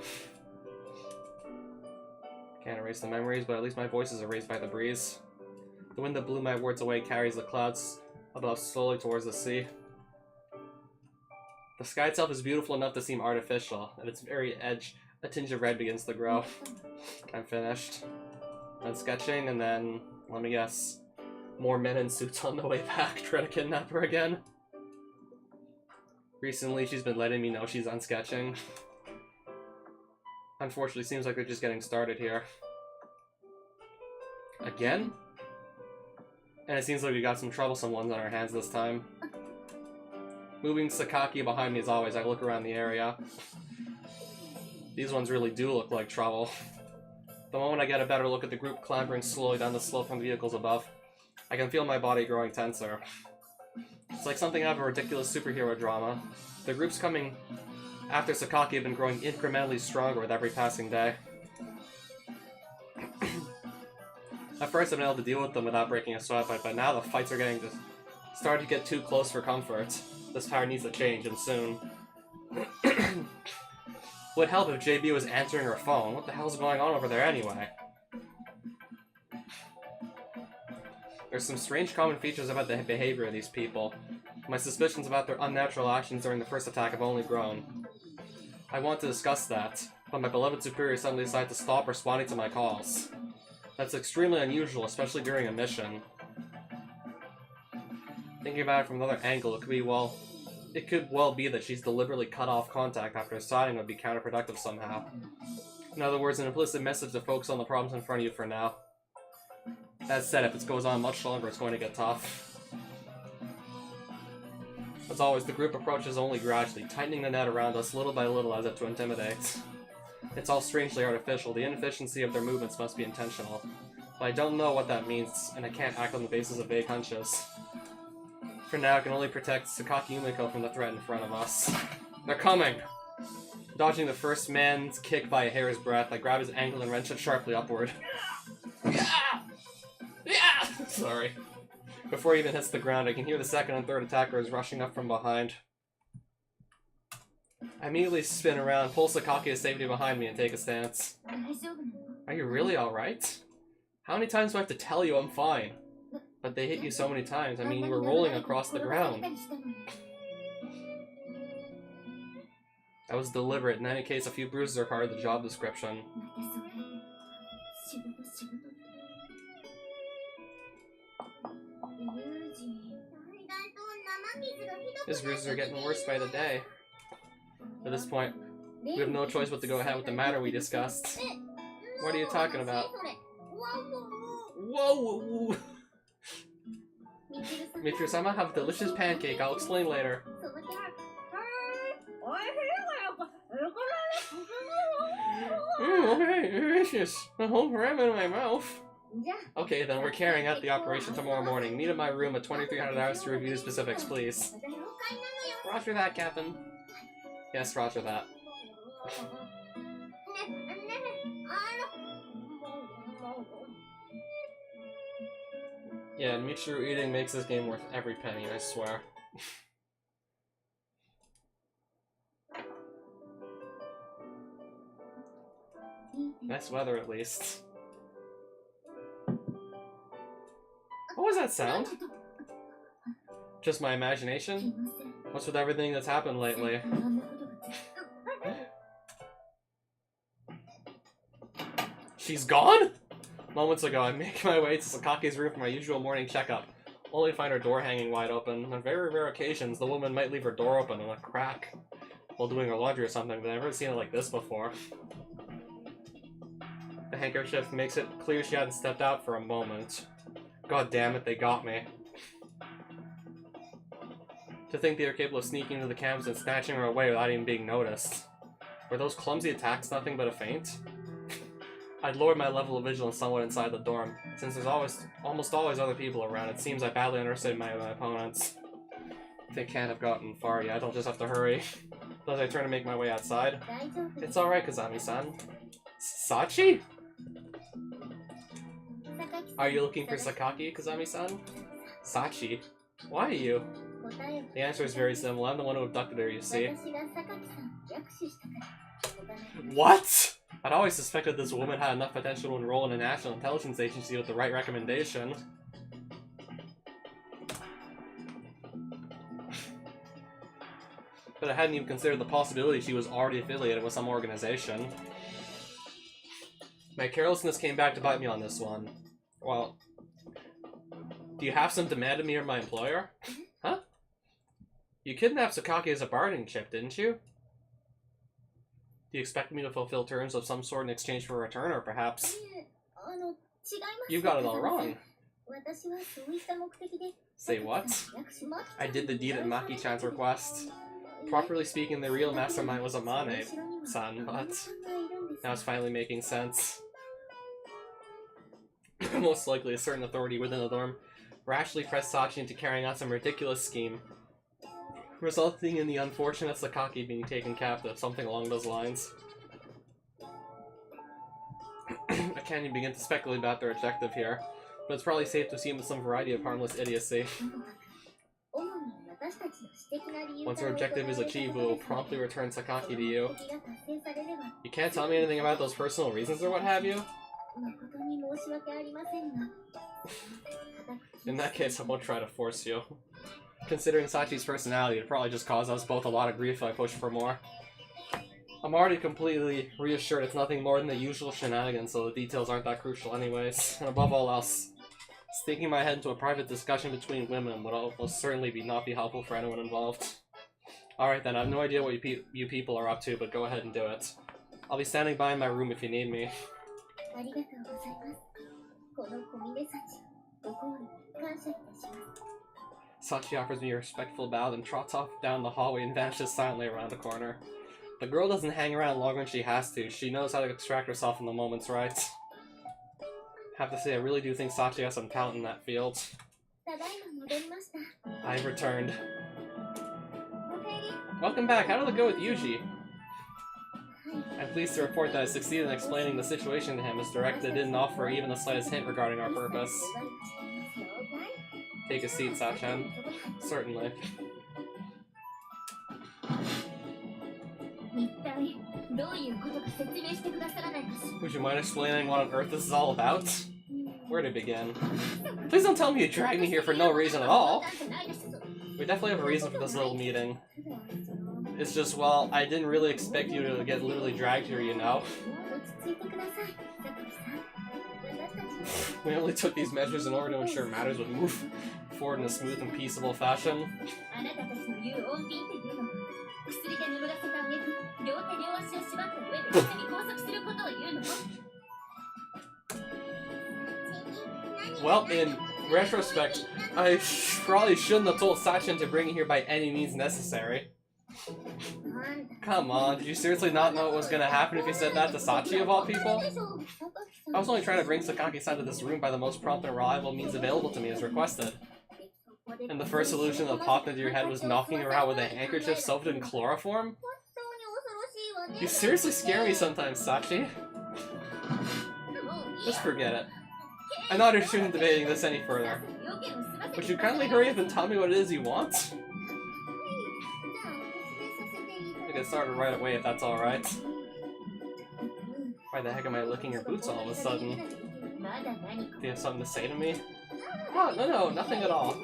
Can't erase the memories, but at least my voice is erased by the breeze. The wind that blew my words away carries the clouds above slowly towards the sea. The sky itself is beautiful enough to seem artificial. At its very edge, a tinge of red begins to grow. I'm finished. Done sketching, and then, let me guess, more men in suits on the way back trying to kidnap her again. Recently, she's been letting me know she's on sketching. Unfortunately, seems like they're just getting started here. Again? And it seems like we got some troublesome ones on our hands this time. Moving Sakaki behind me as always, I look around the area. These ones really do look like trouble. The moment I get a better look at the group clambering slowly down the slope from the vehicles above, I can feel my body growing tenser. It's like something out of a ridiculous superhero drama. The groups coming after Sakaki have been growing incrementally stronger with every passing day. At first I've been able to deal with them without breaking a sweat, but now the fights are starting to get too close for comfort. This power needs to change, and soon. Would help if JB was answering her phone. What the hell's going on over there anyway? There's some strange common features about the behavior of these people. My suspicions about their unnatural actions during the first attack have only grown. I want to discuss that, but my beloved superior suddenly decided to stop responding to my calls. That's extremely unusual, especially during a mission. Thinking about it from another angle, it could well be that she's deliberately cut off contact after deciding it would be counterproductive somehow. In other words, an implicit message to focus on the problems in front of you for now. That said, if it goes on much longer, it's going to get tough. As always, the group approaches only gradually, tightening the net around us little by little as if to intimidate. It's all strangely artificial. The inefficiency of their movements must be intentional. But I don't know what that means, and I can't act on the basis of vague hunches. For now, I can only protect Sakaki Yumiko from the threat in front of us. They're coming! Dodging the first man's kick by a hair's breadth, I grab his ankle and wrench it sharply upward. Yeah! Yeah! Sorry. Before he even hits the ground, I can hear the second and third attackers rushing up from behind. I immediately spin around, pull Sakaki to safety behind me, and take a stance. Are you really alright? How many times do I have to tell you I'm fine? But they hit you so many times, I mean you were rolling across the ground. That was deliberate. In any case, a few bruises are part of the job description. His bruises are getting worse by the day. At this point, we have no choice but to go ahead with the matter we discussed. What are you talking about? Whoa! Mitsu-sama, have a delicious pancake. I'll explain later. Okay, delicious. The whole ramen in my mouth. Okay, then we're carrying out the operation tomorrow morning. Meet in my room at 2300 hours to review the specifics, please. Roger that, Captain. Yes, roger that. Yeah, Michiru eating makes this game worth every penny, I swear. Nice weather, at least. What was that sound? Just my imagination? What's with everything that's happened lately? She's gone? Moments ago, I'm making my way to Sakaki's room for my usual morning checkup. only to find her door hanging wide open. On very rare occasions, the woman might leave her door open in a crack while doing her laundry or something, but I've never seen it like this before. The handkerchief makes it clear she hadn't stepped out for a moment. God damn it, they got me. To think they were capable of sneaking into the campus and snatching her away without even being noticed. Were those clumsy attacks nothing but a feint? I'd lowered my level of vigilance somewhat inside the dorm. Since there's almost always other people around, it seems I badly underestimated my opponents. They can't have gotten far yet, I'll just have to hurry. As I turn to make my way outside. It's alright, Kazami-san. Sachi? Are you looking for Sakaki, Kazami-san? Sachi? Why are you? The answer is very simple. I'm the one who abducted her, you see. What? I'd always suspected this woman had enough potential to enroll in a national intelligence agency with the right recommendation. But I hadn't even considered the possibility she was already affiliated with some organization. My carelessness came back to bite me on this one. Well, do you have some demand of me or my employer? Huh? You kidnapped Sakaki as a bargaining chip, didn't you? Do you expect me to fulfill terms of some sort in exchange for a return, or perhaps... You got it all wrong. Say what? I did the deed at Maki-chan's request. Properly speaking, the real mastermind was Amane-san, but... Now it's finally making sense. Most likely a certain authority within the dorm rashly pressed Sachi into carrying out some ridiculous scheme, resulting in the unfortunate Sakaki being taken captive, something along those lines. I can't even begin to speculate about their objective here, but it's probably safe to assume it's some variety of harmless idiocy. Once our objective is achieved, we will promptly return Sakaki to you. You can't tell me anything about those personal reasons or what have you? In that case, I won't try to force you. Considering Sachi's personality, it'd probably just cause us both a lot of grief if I push for more. I'm already completely reassured it's nothing more than the usual shenanigans, so the details aren't that crucial anyways. And above all else, sticking my head into a private discussion between women would almost certainly not be helpful for anyone involved. Alright then, I have no idea what you people are up to, but go ahead and do it. I'll be standing by in my room if you need me. Sachi offers me a respectful bow, then trots off down the hallway and vanishes silently around the corner. The girl doesn't hang around longer than she has to. She knows how to extract herself when the moment's right. Have to say, I really do think Sachi has some talent in that field. I've returned. Welcome back. How did it go with Yuji? I'm pleased to report that I succeeded in explaining the situation to him as directed didn't offer even the slightest hint regarding our purpose. Take a seat, Sachan. Certainly. Would you mind explaining what on earth this is all about? Where to begin? Please don't tell me you dragged me here for no reason at all! We definitely have a reason for this little meeting. It's just, well, I didn't really expect you to get literally dragged here, you know? We only took these measures in order to ensure matters would move forward in a smooth and peaceable fashion. Well, in retrospect, I probably shouldn't have told Sachin to bring you here by any means necessary. Come on, did you seriously not know what was gonna happen if you said that to Sachi of all people? I was only trying to bring Sakaki-san to this room by the most prompt and reliable means available to me as requested. And the first solution that popped into your head was knocking her out with a handkerchief soaked in chloroform? You seriously scare me sometimes, Sachi. Just forget it. I'm not interested in debating this any further. Would you kindly hurry up and tell me what it is you want? I get started right away if that's alright. Why the heck am I licking your boots all of a sudden? Do you have something to say to me? Oh, no, nothing at all.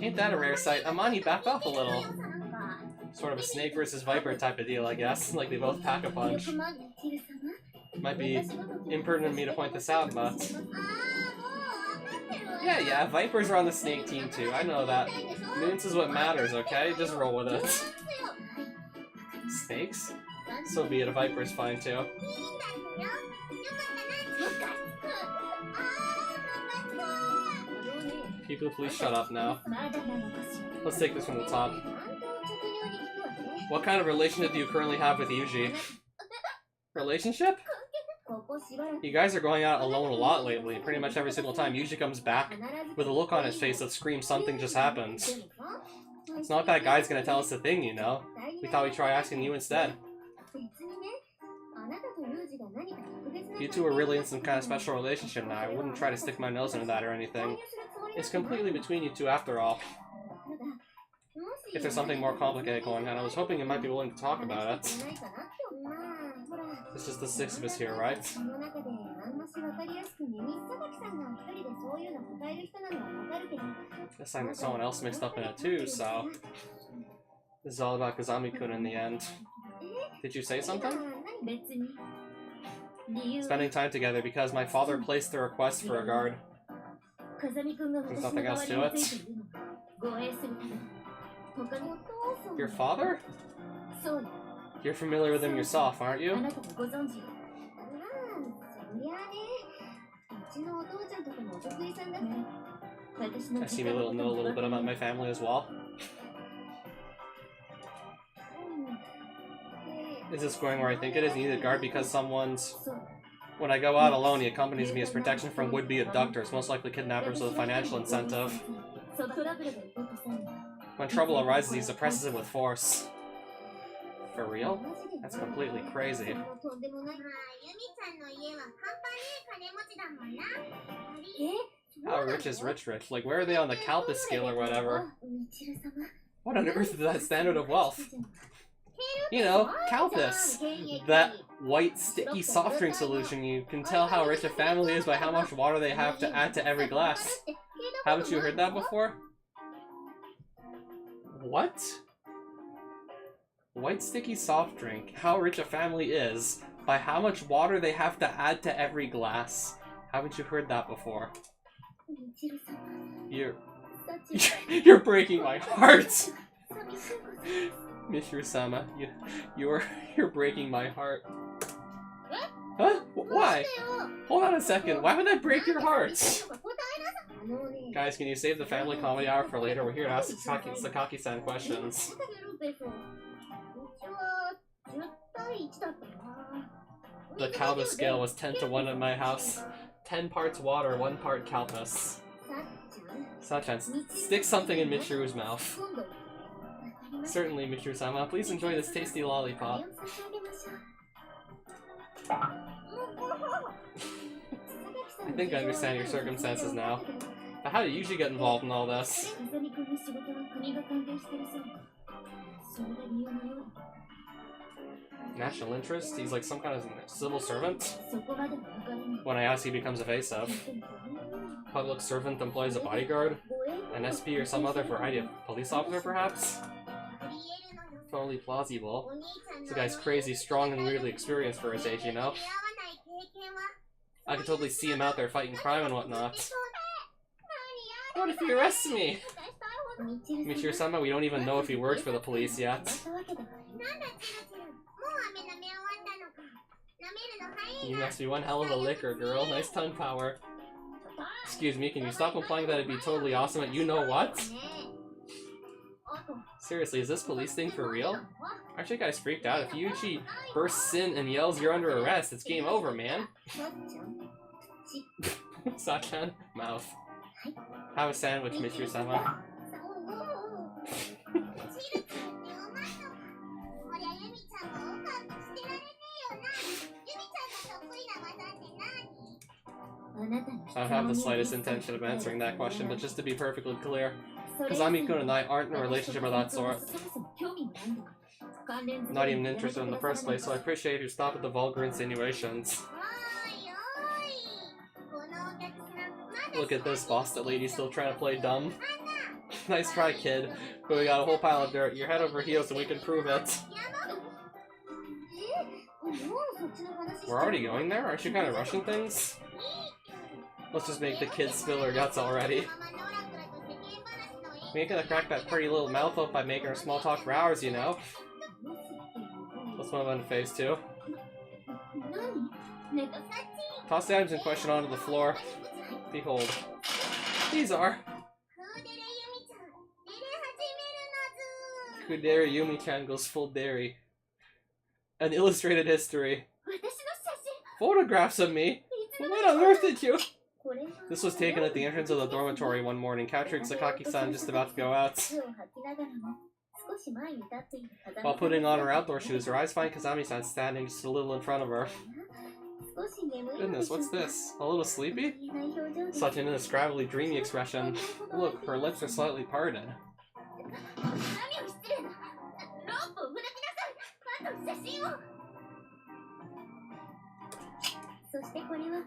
Ain't that a rare sight? Amani, back off a little. Sort of a snake versus viper type of deal, I guess. Like they both pack a punch. Might be impertinent of me to point this out, but... Yeah, Vipers are on the snake team too, I know that. Moons is what matters, okay? Just roll with it. Snakes? So be it, a Viper's fine too. People, please shut up now. Let's take this from the top. What kind of relationship do you currently have with Yuji? Relationship? You guys are going out alone a lot lately. Pretty much every single time Yuji comes back with a look on his face that screams something just happened. It's not that guy's gonna tell us the thing, you know. We thought we'd try asking you instead. You two are really in some kind of special relationship now. I wouldn't try to stick my nose into that or anything. It's completely between you two after all. If there's something more complicated going on, I was hoping you might be willing to talk about it. It's just the six of us here, right? Guess I'm someone else mixed up in it too, so... This is all about Kazami-kun in the end. Did you say something? Spending time together because my father placed the request for a guard. There's nothing else to it. Your father? You're familiar with him yourself, aren't you? I see you know a little bit about my family as well. Is this going where I think it is? You need a guard because someone's... When I go out alone, he accompanies me as protection from would-be abductors, most likely kidnappers with a financial incentive. When trouble arises, he suppresses it with force. For real? That's completely crazy. How rich is rich? Like, where are they on the Calpis scale or whatever? What on earth is that standard of wealth? You know, Calpis! That white, sticky soft drink solution. You can tell how rich a family is by how much water they have to add to every glass. Haven't you heard that before? What? White, sticky soft drink. How rich a family is by how much water they have to add to every glass. Haven't you heard that before? You're breaking my heart! Mishiro-sama, you're breaking my heart. Huh? Why? Hold on a second, why would I break your heart? Guys, can you save the family comedy hour for later? We're here to ask Sakaki-san questions. The Calpis scale was 10 to 1 in my house. 10 parts water, 1 part Calpis. Sachan, stick something in Michiru's mouth. Certainly, Michiru-sama. Please enjoy this tasty lollipop. I think I understand your circumstances now. But how do you usually get involved in all this? National interest? He's like some kind of civil servant? When I ask, he becomes evasive. Public servant employs a bodyguard? An SP or some other variety of police officer, perhaps? Totally plausible. This guy's crazy, strong, and weirdly experienced for his age, you know? I could totally see him out there fighting crime and whatnot. What if he arrests me? Michiru-sama, we don't even know if he works for the police yet. You must be one hell of a licker, girl. Nice tongue power. Excuse me, can you stop implying that it'd be totally awesome at you-know-what? Seriously, is this police thing for real? Aren't you guys freaked out? If Yuji bursts in and yells you're under arrest, it's game over, man. Sachan? Mouth. Have a sandwich, Michiru-sama. I don't have the slightest intention of answering that question, but just to be perfectly clear, Kazami-kun and I aren't in a relationship of that sort. Not even interested in the first place, so I appreciate you stop with the vulgar insinuations. Look at this, boss, that lady still trying to play dumb. Nice try, kid, but we got a whole pile of dirt. You're head over heels and we can prove it. We're already going there? Aren't you kind of rushing things? Let's just make the kid spill her guts already. We ain't gonna crack that pretty little mouth up by making her small talk for hours, you know. Let's move on to phase 2. Toss the items in question onto the floor. Behold. These are... Kudere Yumi-chan goes full dairy. An illustrated history. Photographs of me? What on earth did you... This was taken at the entrance of the dormitory one morning, capturing Sakaki-san just about to go out. While putting on her outdoor shoes, her eyes find Kazami-san standing just a little in front of her. Goodness, what's this? A little sleepy? Such an indescribably dreamy expression. Look, her lips are slightly parted.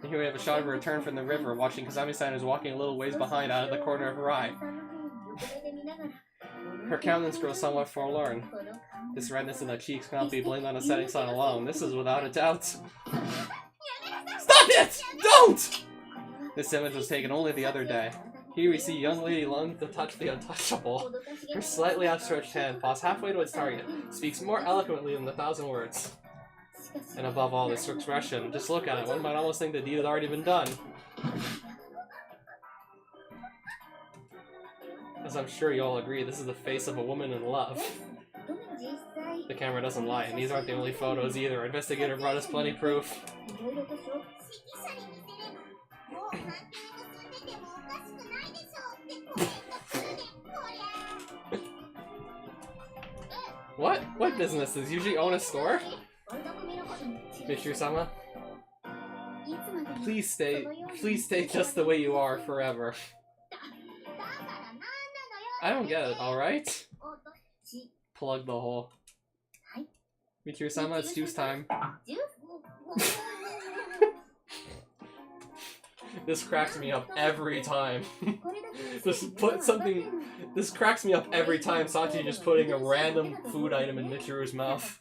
And here we have a shot of her return from the river, watching Kazami-san who's walking a little ways behind out of the corner of her eye. Her countenance grows somewhat forlorn. This redness in the cheeks cannot be blamed on a setting sun alone. This is without a doubt. Stop it! Don't! This image was taken only the other day. Here we see young lady longing to touch the untouchable. Her slightly outstretched hand, paused halfway to its target, speaks more eloquently than 1,000 words. And above all, this expression. Just look at it. One might almost think the deed had already been done. As I'm sure you all agree, this is the face of a woman in love. The camera doesn't lie, and these aren't the only photos either. Our investigator brought us plenty proof. What? What business? Does Yuji own a store? Michiru-sama? Please stay just the way you are forever. I don't get it, alright? Plug the hole. Michiru-sama, it's juice time. This cracks me up every time. This cracks me up every time Sachi just putting a random food item in Michiru's mouth.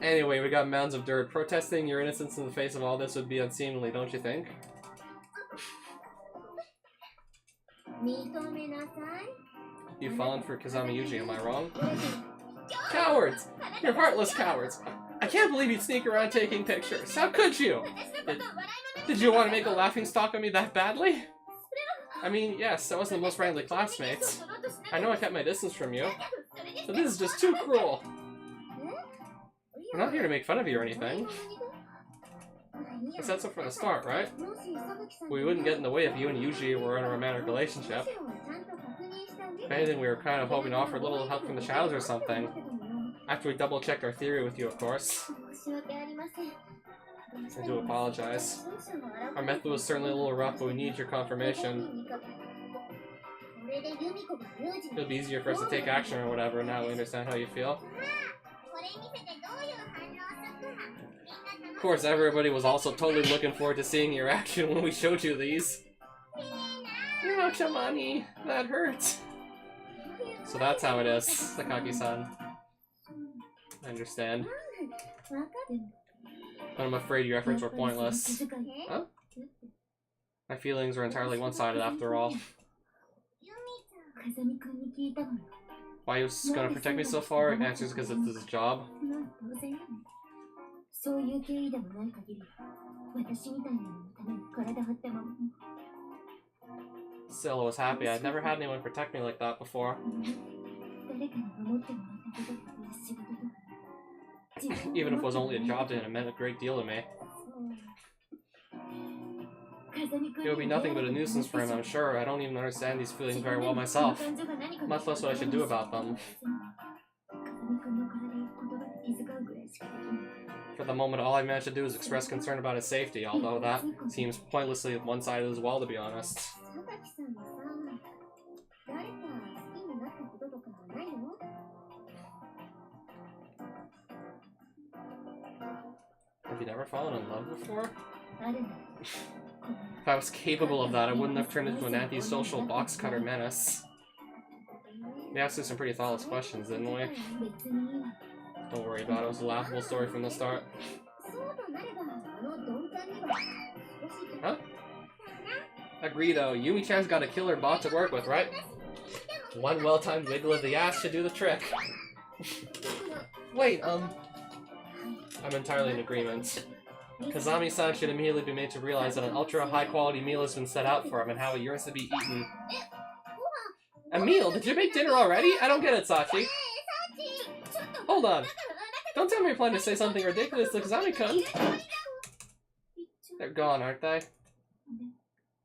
Anyway, we got mounds of dirt. Protesting your innocence in the face of all this would be unseemly, don't you think? You've fallen for Kazami Yuji, am I wrong? Cowards! You're heartless cowards! I can't believe you'd sneak around taking pictures. How could you? Did you want to make a laughingstock of me that badly? I mean, yes, I wasn't the most friendly classmates. I know I kept my distance from you, but this is just too cruel. I'm not here to make fun of you or anything. I said so from the start, right? We wouldn't get in the way if you and Yuji were in a romantic relationship. If anything, we were kind of hoping to offer a little help from the shadows or something. After we double-checked our theory with you, of course. I do apologize. Our method was certainly a little rough, but we need your confirmation. It'll be easier for us to take action or whatever, now we understand how you feel. Of course, everybody was also totally looking forward to seeing your action when we showed you these. Ouch, Amani, that hurts. So that's how it is, Sakaki-san. I understand. But I'm afraid your efforts were pointless. Huh? My feelings are entirely one-sided after all. Why he was gonna protect me so far? Answers because it's his job. Still, I was happy. I'd never had anyone protect me like that before. Even if it was only a job to him, it meant a great deal to me. It would be nothing but a nuisance for him, I'm sure. I don't even understand these feelings very well myself. Much less what I should do about them. For the moment, all I managed to do is express concern about his safety, although that seems pointlessly one-sided as well, to be honest. Have you never fallen in love before? If I was capable of that, I wouldn't have turned into an antisocial box cutter menace. We asked you some pretty thoughtless questions, didn't we? Don't worry about it, it was a laughable story from the start. Agreedo, Yumi-chan's got a killer bot to work with, right? One well-timed wiggle of the ass should do the trick. Wait, I'm entirely in agreement. Kazami-san should immediately be made to realize that an ultra-high-quality meal has been set out for him and how it yearns to be eaten. A meal? Did you make dinner already? I don't get it, Sachi. Hold on. Don't tell me you're planning to say something ridiculous to Kazami-kun. They're gone, aren't they?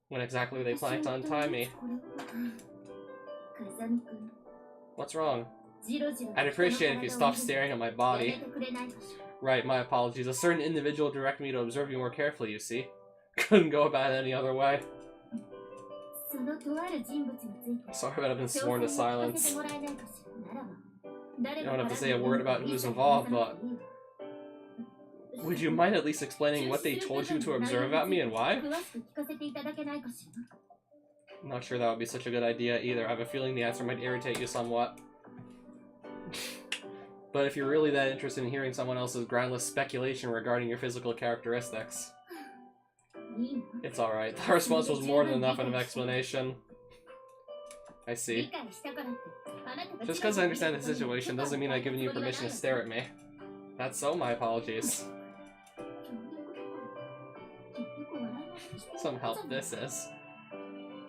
When exactly were they planning to untie me? What's wrong? I'd appreciate it if you stopped staring at my body. Right, my apologies. A certain individual directed me to observe you more carefully, you see. Couldn't go about it any other way. Sorry, but I've been sworn to silence. You don't have to say a word about who's involved, but... Would you mind at least explaining what they told you to observe about me and why? I'm not sure that would be such a good idea either. I have a feeling the answer might irritate you somewhat. But if you're really that interested in hearing someone else's groundless speculation regarding your physical characteristics... It's alright. The response was more than enough of an explanation. I see. Just because I understand the situation doesn't mean I've given you permission to stare at me. That's so, my apologies. Some help this is.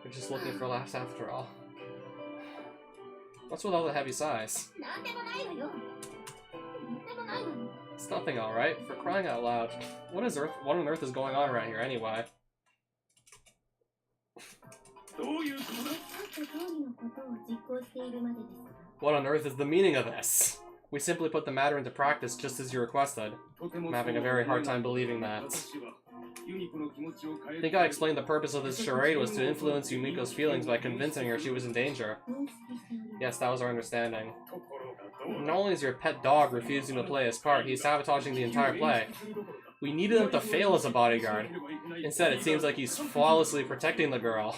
We're just looking for laughs after all. What's with all the heavy sighs? It's nothing, alright. For crying out loud. What on earth is going on around here anyway? What on earth is the meaning of this? We simply put the matter into practice just as you requested. I'm having a very hard time believing that. I think I explained the purpose of this charade was to influence Yumiko's feelings by convincing her she was in danger. Yes, that was our understanding. Not only is your pet dog refusing to play his part, he's sabotaging the entire play. We needed him to fail as a bodyguard. Instead, it seems like he's flawlessly protecting the girl.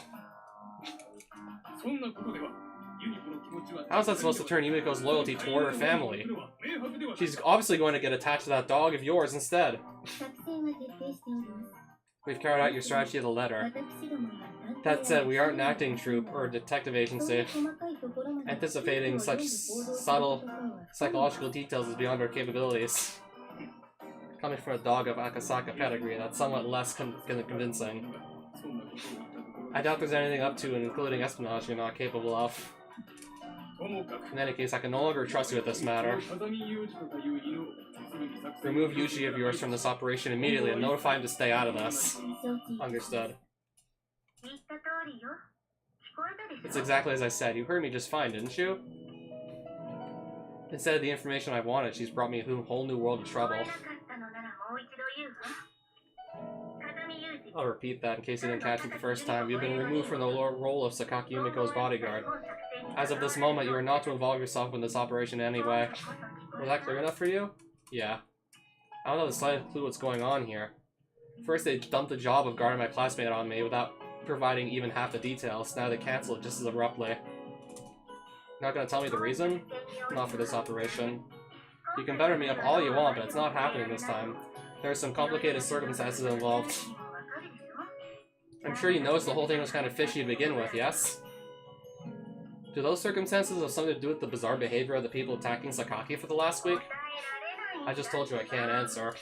How is that supposed to turn Yumiko's loyalty toward her family? She's obviously going to get attached to that dog of yours instead. We've carried out your strategy to the letter. That said, we aren't an acting troupe or a detective agency. Anticipating such subtle psychological details is beyond our capabilities. Coming from a dog of Akasaka pedigree, that's somewhat less convincing. I doubt there's anything up to and including espionage you're not capable of. In any case, I can no longer trust you with this matter. Remove Yuji of yours from this operation immediately and notify him to stay out of this. Understood. It's exactly as I said. You heard me just fine, didn't you? Instead of the information I wanted, she's brought me a whole new world of trouble. I'll repeat that in case you didn't catch it the first time. You've been removed from the role of Sakaki Yumiko's bodyguard. As of this moment, you are not to involve yourself in this operation in any way. Was that clear enough for you? Yeah. I don't have the slightest clue what's going on here. First, they dumped the job of guarding my classmate on me without providing even half the details. Now they cancel it just as abruptly. Not gonna tell me the reason? Not for this operation. You can butter me up all you want, but it's not happening this time. There are some complicated circumstances involved. I'm sure you noticed the whole thing was kind of fishy to begin with, yes? Do those circumstances have something to do with the bizarre behavior of the people attacking Sakaki for the last week? I just told you I can't answer.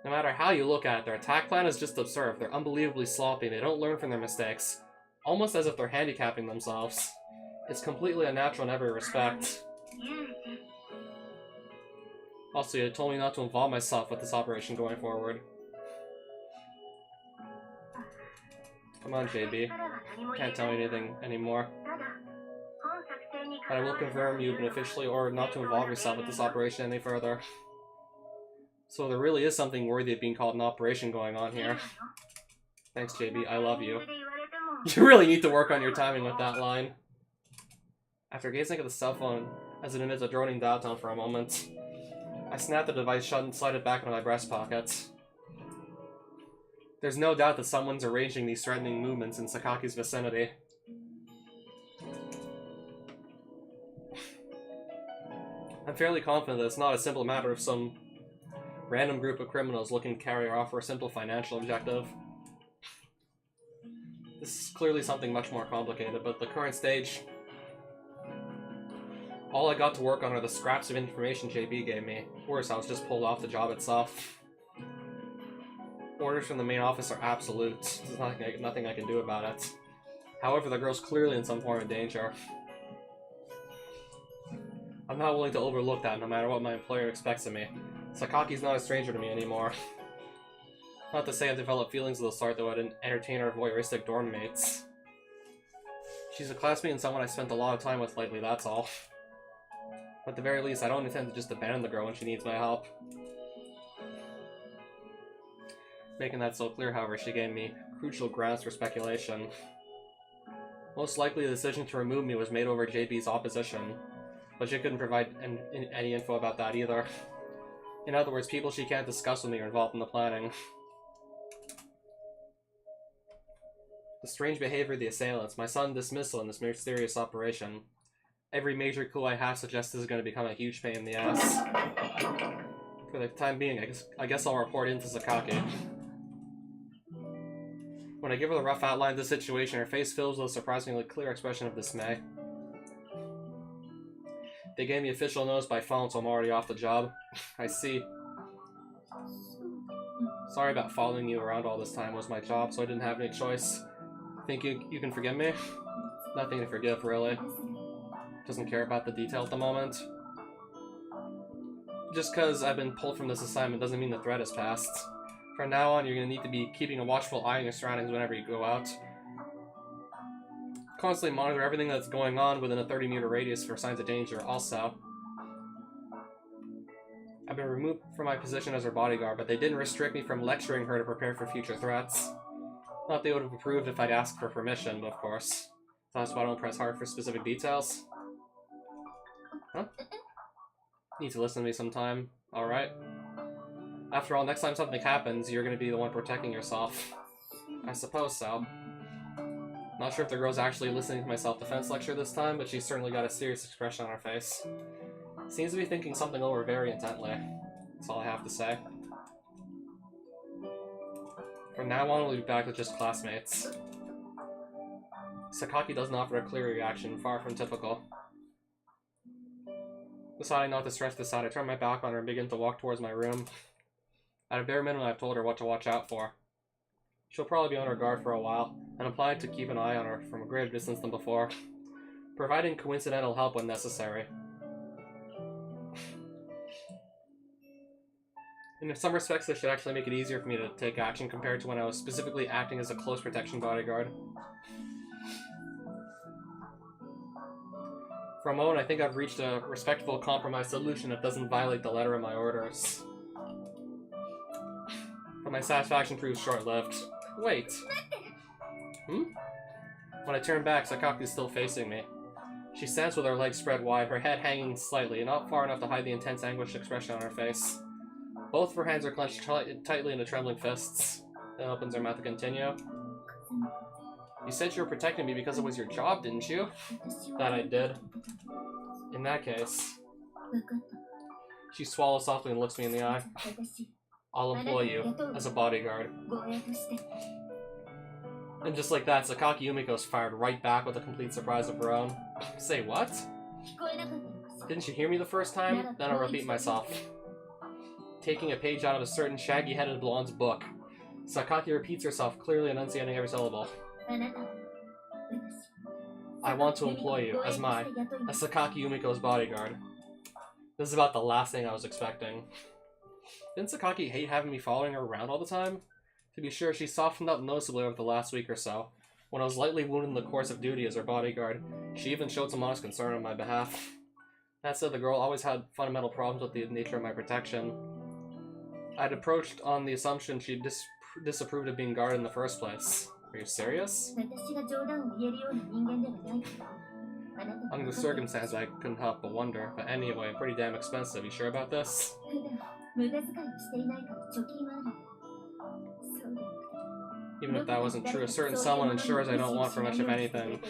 No matter how you look at it, their attack plan is just absurd. They're unbelievably sloppy, they don't learn from their mistakes. Almost as if they're handicapping themselves. It's completely unnatural in every respect. Also, you told me not to involve myself with this operation going forward. Come on, JB. Can't tell me anything anymore. But I will confirm you've been officially ordered not to involve yourself with this operation any further. So there really is something worthy of being called an operation going on here. Thanks, JB. I love you. You really need to work on your timing with that line. After gazing at the cell phone as it emits a droning dial tone for a moment, I snapped the device shut and slid it back into my breast pocket. There's no doubt that someone's arranging these threatening movements in Sakaki's vicinity. I'm fairly confident that it's not a simple matter of some random group of criminals looking to carry her off for a simple financial objective. This is clearly something much more complicated, but at the current stage, all I got to work on are the scraps of information JB gave me. Worse, I was just pulled off the job itself. Orders from the main office are absolute. There's nothing I can do about it. However, the girl's clearly in some form of danger. I'm not willing to overlook that no matter what my employer expects of me. Sakaki's not a stranger to me anymore. Not to say I've developed feelings of the sort that would entertain our voyeuristic dorm mates. She's a classmate and someone I spent a lot of time with lately, that's all. At the very least, I don't intend to just abandon the girl when she needs my help. Making that so clear, however, she gave me crucial grounds for speculation. Most likely the decision to remove me was made over JB's opposition, but she couldn't provide any info about that either. In other words, people she can't discuss with me are involved in the planning. The strange behavior of the assailants, my sudden dismissal in this mysterious operation. Every major clue I have suggests this is going to become a huge pain in the ass. For the time being, I guess I'll report in to Sakaki. When I give her the rough outline of the situation, her face fills with a surprisingly clear expression of dismay. They gave me official notice by phone, so I'm already off the job. I see. Sorry about following you around all this time. It was my job, so I didn't have any choice. Think you can forgive me? Nothing to forgive, really. Doesn't care about the detail at the moment. Just because I've been pulled from this assignment doesn't mean the threat has passed. From now on, you're going to need to be keeping a watchful eye on your surroundings whenever you go out. Constantly monitor everything that's going on within a 30-meter radius for signs of danger. Also, I've been removed from my position as her bodyguard, but they didn't restrict me from lecturing her to prepare for future threats. Not they would have approved if I'd asked for permission, but of course. That's why I don't press hard for specific details. Huh? Need to listen to me sometime. Alright. After all, next time something happens, you're gonna be the one protecting yourself. I suppose so. Not sure if the girl's actually listening to my self-defense lecture this time, but she's certainly got a serious expression on her face. Seems to be thinking something over very intently. That's all I have to say. From now on, we'll be back with just classmates. Sakaki doesn't offer a clear reaction, far from typical. Deciding not to stress this out, I turn my back on her and begin to walk towards my room. At a bare minimum, I've told her what to watch out for. She'll probably be on her guard for a while, and I'm planning to keep an eye on her from a greater distance than before, providing coincidental help when necessary. In some respects, this should actually make it easier for me to take action compared to when I was specifically acting as a close protection bodyguard. For a moment, I think I've reached a respectable compromise solution that doesn't violate the letter of my orders. But my satisfaction proves short-lived. Wait. When I turn back, Sakaki's still facing me. She stands with her legs spread wide, her head hanging slightly, not far enough to hide the intense anguished expression on her face. Both of her hands are clenched tightly into trembling fists. Then opens her mouth to continue. You said you were protecting me because it was your job, didn't you? That I did. In that case... She swallows softly and looks me in the eye. I'll employ you as a bodyguard. And just like that, Sakaki Yumiko's fired right back with a complete surprise of her own. Say what? Didn't you hear me the first time? Then I'll repeat myself. Taking a page out of a certain shaggy-headed blonde's book. Sakaki repeats herself, clearly enunciating every syllable. I want to employ you as Sakaki Yumiko's bodyguard. This is about the last thing I was expecting. Didn't Sakaki hate having me following her around all the time? To be sure, she softened up noticeably over the last week or so. When I was lightly wounded in the course of duty as her bodyguard, she even showed some honest concern on my behalf. That said, the girl always had fundamental problems with the nature of my protection. I'd approached on the assumption she disapproved of being guarded in the first place. Are you serious? Under the circumstances, I couldn't help but wonder, but anyway, pretty damn expensive. You sure about this? Even if that wasn't true, a certain someone ensures I don't want for much of anything.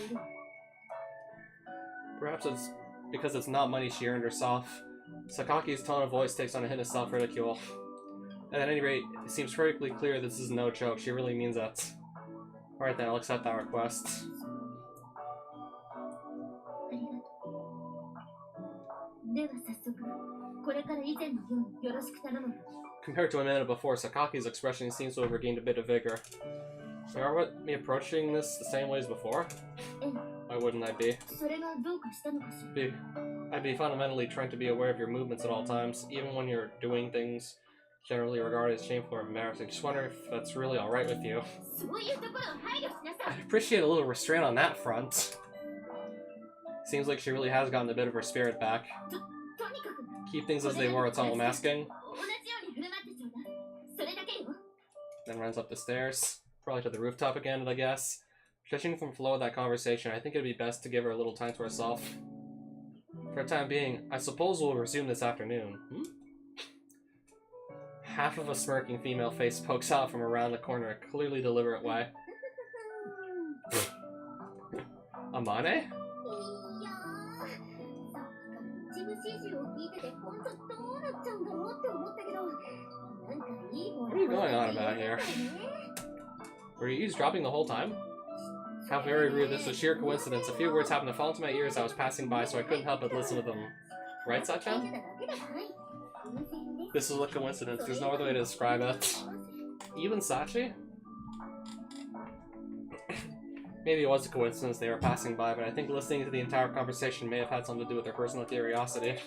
Perhaps it's because it's not money she earned herself. Sakaki's tone of voice takes on a hint of self-ridicule. At any rate, it seems perfectly clear this is no joke. She really means it. Alright then, I'll accept that request. Compared to a minute before, Sakaki's expression seems to have regained a bit of vigor. Are me approaching this the same way as before? Why wouldn't I be? I'd be fundamentally trying to be aware of your movements at all times, even when you're doing things generally regarded as shameful or embarrassing. Just wonder if that's really alright with you. I'd appreciate a little restraint on that front. Seems like she really has gotten a bit of her spirit back. Keep things as they were, it's all I'm asking. Then runs up the stairs. Probably to the rooftop again, I guess. Judging from the flow of that conversation, I think it'd be best to give her a little time to herself. For the time being, I suppose we'll resume this afternoon. Half of a smirking female face pokes out from around the corner in a clearly deliberate way. Amane? What are you going on about here? Were you eavesdropping the whole time? How very rude, this was sheer coincidence. A few words happened to fall into my ears as I was passing by, so I couldn't help but listen to them. Right, Sachan? This was a coincidence, there's no other way to describe it. Even Sachi? Maybe it was a coincidence they were passing by, but I think listening to the entire conversation may have had something to do with their personal curiosity.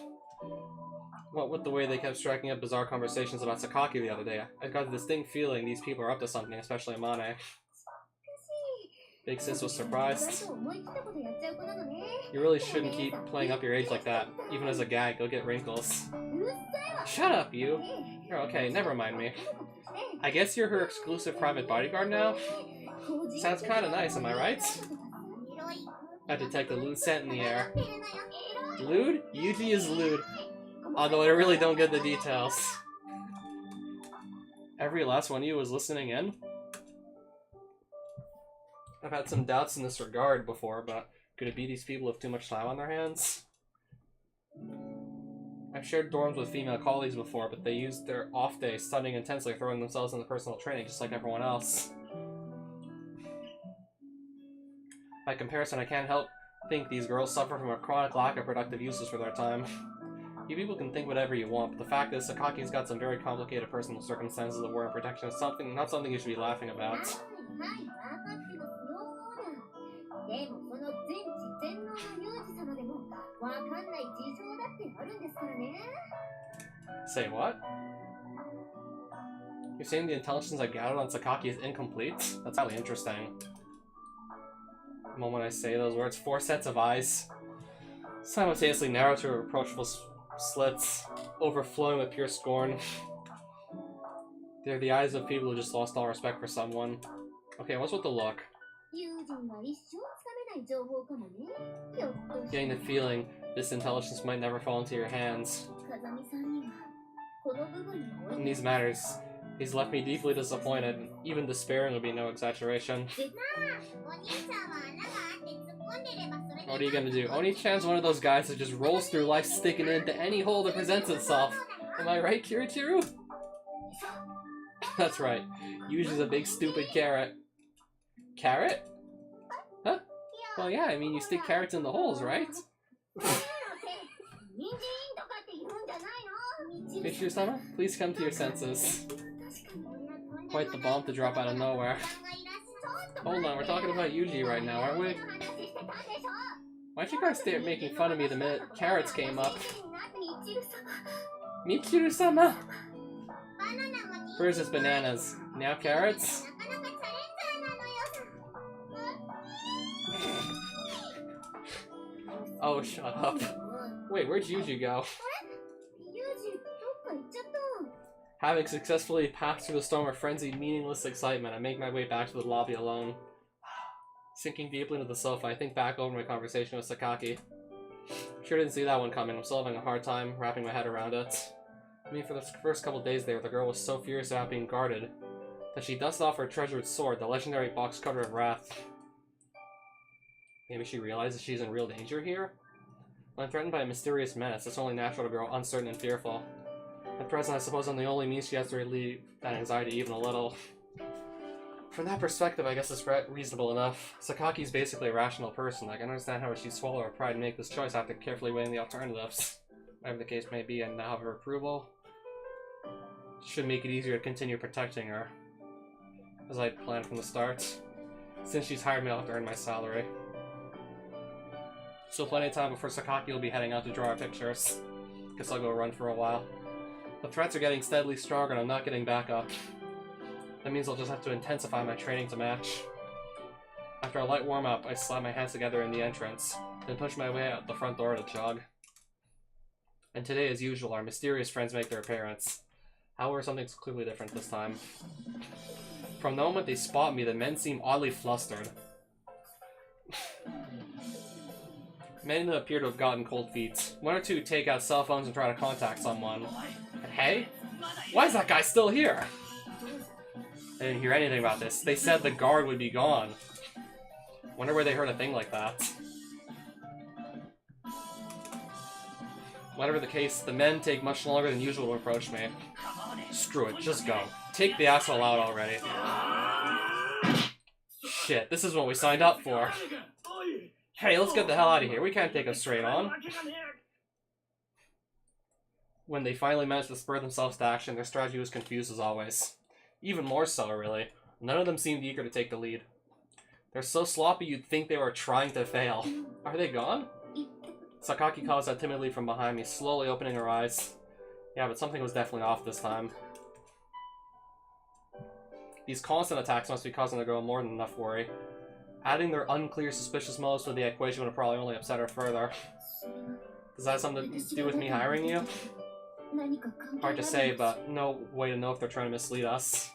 What with the way they kept striking up bizarre conversations about Sakaki the other day, I got a distinct feeling these people are up to something, especially Amane. Big Sis was surprised. You really shouldn't keep playing up your age like that. Even as a gag, go get wrinkles. Shut up, you! You're okay, never mind me. I guess you're her exclusive private bodyguard now? Sounds kinda nice, am I right? I detect a lewd scent in the air. Lewd? Yuji is lewd. Although I really don't get the details. Every last one of you was listening in? I've had some doubts in this regard before, but could it be these people have too much time on their hands? I've shared dorms with female colleagues before, but they used their off day studying intensely, throwing themselves into personal training just like everyone else. By comparison, I can't help think these girls suffer from a chronic lack of productive uses for their time. You people can think whatever you want, but the fact is Sakaki's got some very complicated personal circumstances of war and protection is not something you should be laughing about. Say what? You're saying the intelligence I gathered on Sakaki is incomplete? That's highly interesting. The moment I say those words, 4 sets of eyes simultaneously narrow to reproachful slits, overflowing with pure scorn. They're the eyes of people who just lost all respect for someone. Okay, what's with the look? Getting the feeling this intelligence might never fall into your hands. In these matters, he's left me deeply disappointed, and even despairing would be no exaggeration. What are you gonna do? Oni-chan's one of those guys that just rolls through life sticking into any hole that presents itself. Am I right, Kiritiru? That's right. Yuji's a big stupid carrot. Carrot? Huh? Well, yeah, I mean, you stick carrots in the holes, right? Michiru-sama, please come to your senses. Quite the bomb to drop out of nowhere. Hold on, we're talking about Yuji right now, aren't we? Why'd you guys start making fun of me the minute carrots came up? Michiru-sama! First it's bananas, now carrots? Oh, shut up. Wait, where'd Yuji go? Having successfully passed through the storm of frenzied, meaningless excitement, I make my way back to the lobby alone. Sinking deeply into the sofa, I think back over my conversation with Sakaki. Sure didn't see that one coming. I'm still having a hard time wrapping my head around it. I mean, for the first couple days there, the girl was so furious about being guarded that she dusted off her treasured sword, the legendary box cutter of wrath. Maybe she realizes she's in real danger here? When threatened by a mysterious menace, it's only natural to grow uncertain and fearful. At present, I suppose I'm the only means she has to relieve that anxiety even a little. From that perspective, I guess it's reasonable enough. Sakaki's basically a rational person. I can understand how she'd swallow her pride and make this choice after carefully weighing the alternatives. Whatever the case may be, and now have her approval should make it easier to continue protecting her, as I'd planned from the start, since she's hired me out to earn my salary. So plenty of time before Sakaki will be heading out to draw our pictures. Guess I'll go run for a while. The threats are getting steadily stronger and I'm not getting back up. That means I'll just have to intensify my training to match. After a light warm-up, I slap my hands together in the entrance, then push my way out the front door to jog. And today, as usual, our mysterious friends make their appearance. However, something's clearly different this time. From the moment they spot me, the men seem oddly flustered. Many of them appear to have gotten cold feet. One or two take out cell phones and try to contact someone. And hey? Why is that guy still here? I didn't hear anything about this. They said the guard would be gone. Wonder where they heard a thing like that. Whatever the case, the men take much longer than usual to approach me. Screw it, just go. Take the asshole out already. Shit, this is what we signed up for. Hey, let's get the hell out of here. We can't take us straight on. When they finally managed to spur themselves to action, their strategy was confused as always. Even more so, really. None of them seemed eager to take the lead. They're so sloppy you'd think they were trying to fail. Are they gone? Sakaki calls out timidly from behind me, slowly opening her eyes. Yeah, but something was definitely off this time. These constant attacks must be causing the girl more than enough worry. Adding their unclear, suspicious motives to the equation would probably only upset her further. Does that have something to do with me hiring you? Hard to say, but no way to know if they're trying to mislead us.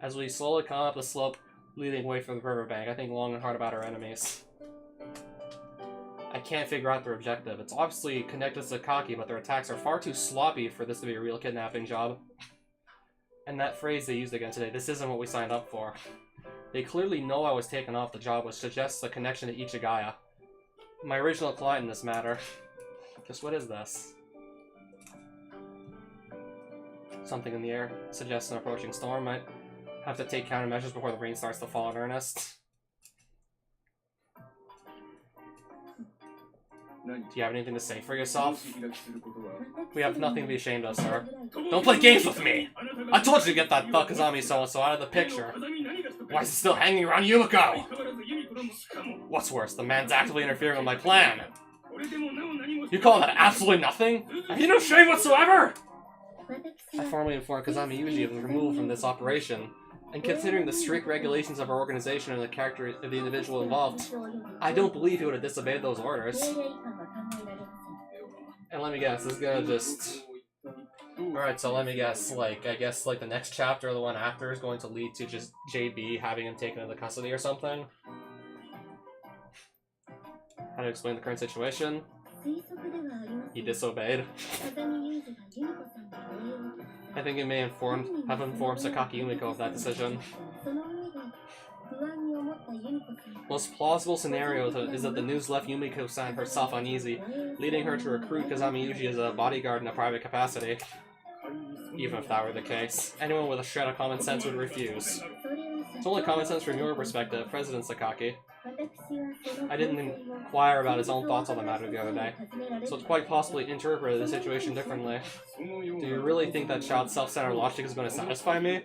As we slowly climb up the slope leading away from the riverbank, I think long and hard about our enemies. I can't figure out their objective. It's obviously connected to Sakaki, but their attacks are far too sloppy for this to be a real kidnapping job. And that phrase they used again today, this isn't what we signed up for. They clearly know I was taken off the job, which suggests a connection to Ichigaya. My original client in this matter. Just what is this? Something in the air suggests an approaching storm. Might have to take countermeasures before the rain starts to fall in earnest. Do you have anything to say for yourself? We have nothing to be ashamed of, sir. Don't play games with me! I told you to get that thug Kazami so-and-so out of the picture. Why is he still hanging around Yumiko? What's worse, the man's actively interfering with my plan. You call that absolutely nothing? Have you no shame whatsoever? I formally informed Kazami Yuji of the removal from this operation. And considering the strict regulations of our organization and the character of the individual involved, I don't believe he would have disobeyed those orders. And let me guess, this is gonna just... Alright, so let me guess, like, I guess, like, the next chapter or the one after is going to lead to just JB having him taken into custody or something? How to explain the current situation? He disobeyed. I think it may have informed Sakaki Yumiko of that decision. Most plausible scenario is that the news left Yumiko herself uneasy, leading her to recruit Kazami Yuji as a bodyguard in a private capacity. Even if that were the case, anyone with a shred of common sense would refuse. It's only common sense from your perspective, President Sakaki. I didn't inquire about his own thoughts on the matter the other day, so it's quite possibly interpreted the situation differently. Do you really think that child's self-centered logic is going to satisfy me?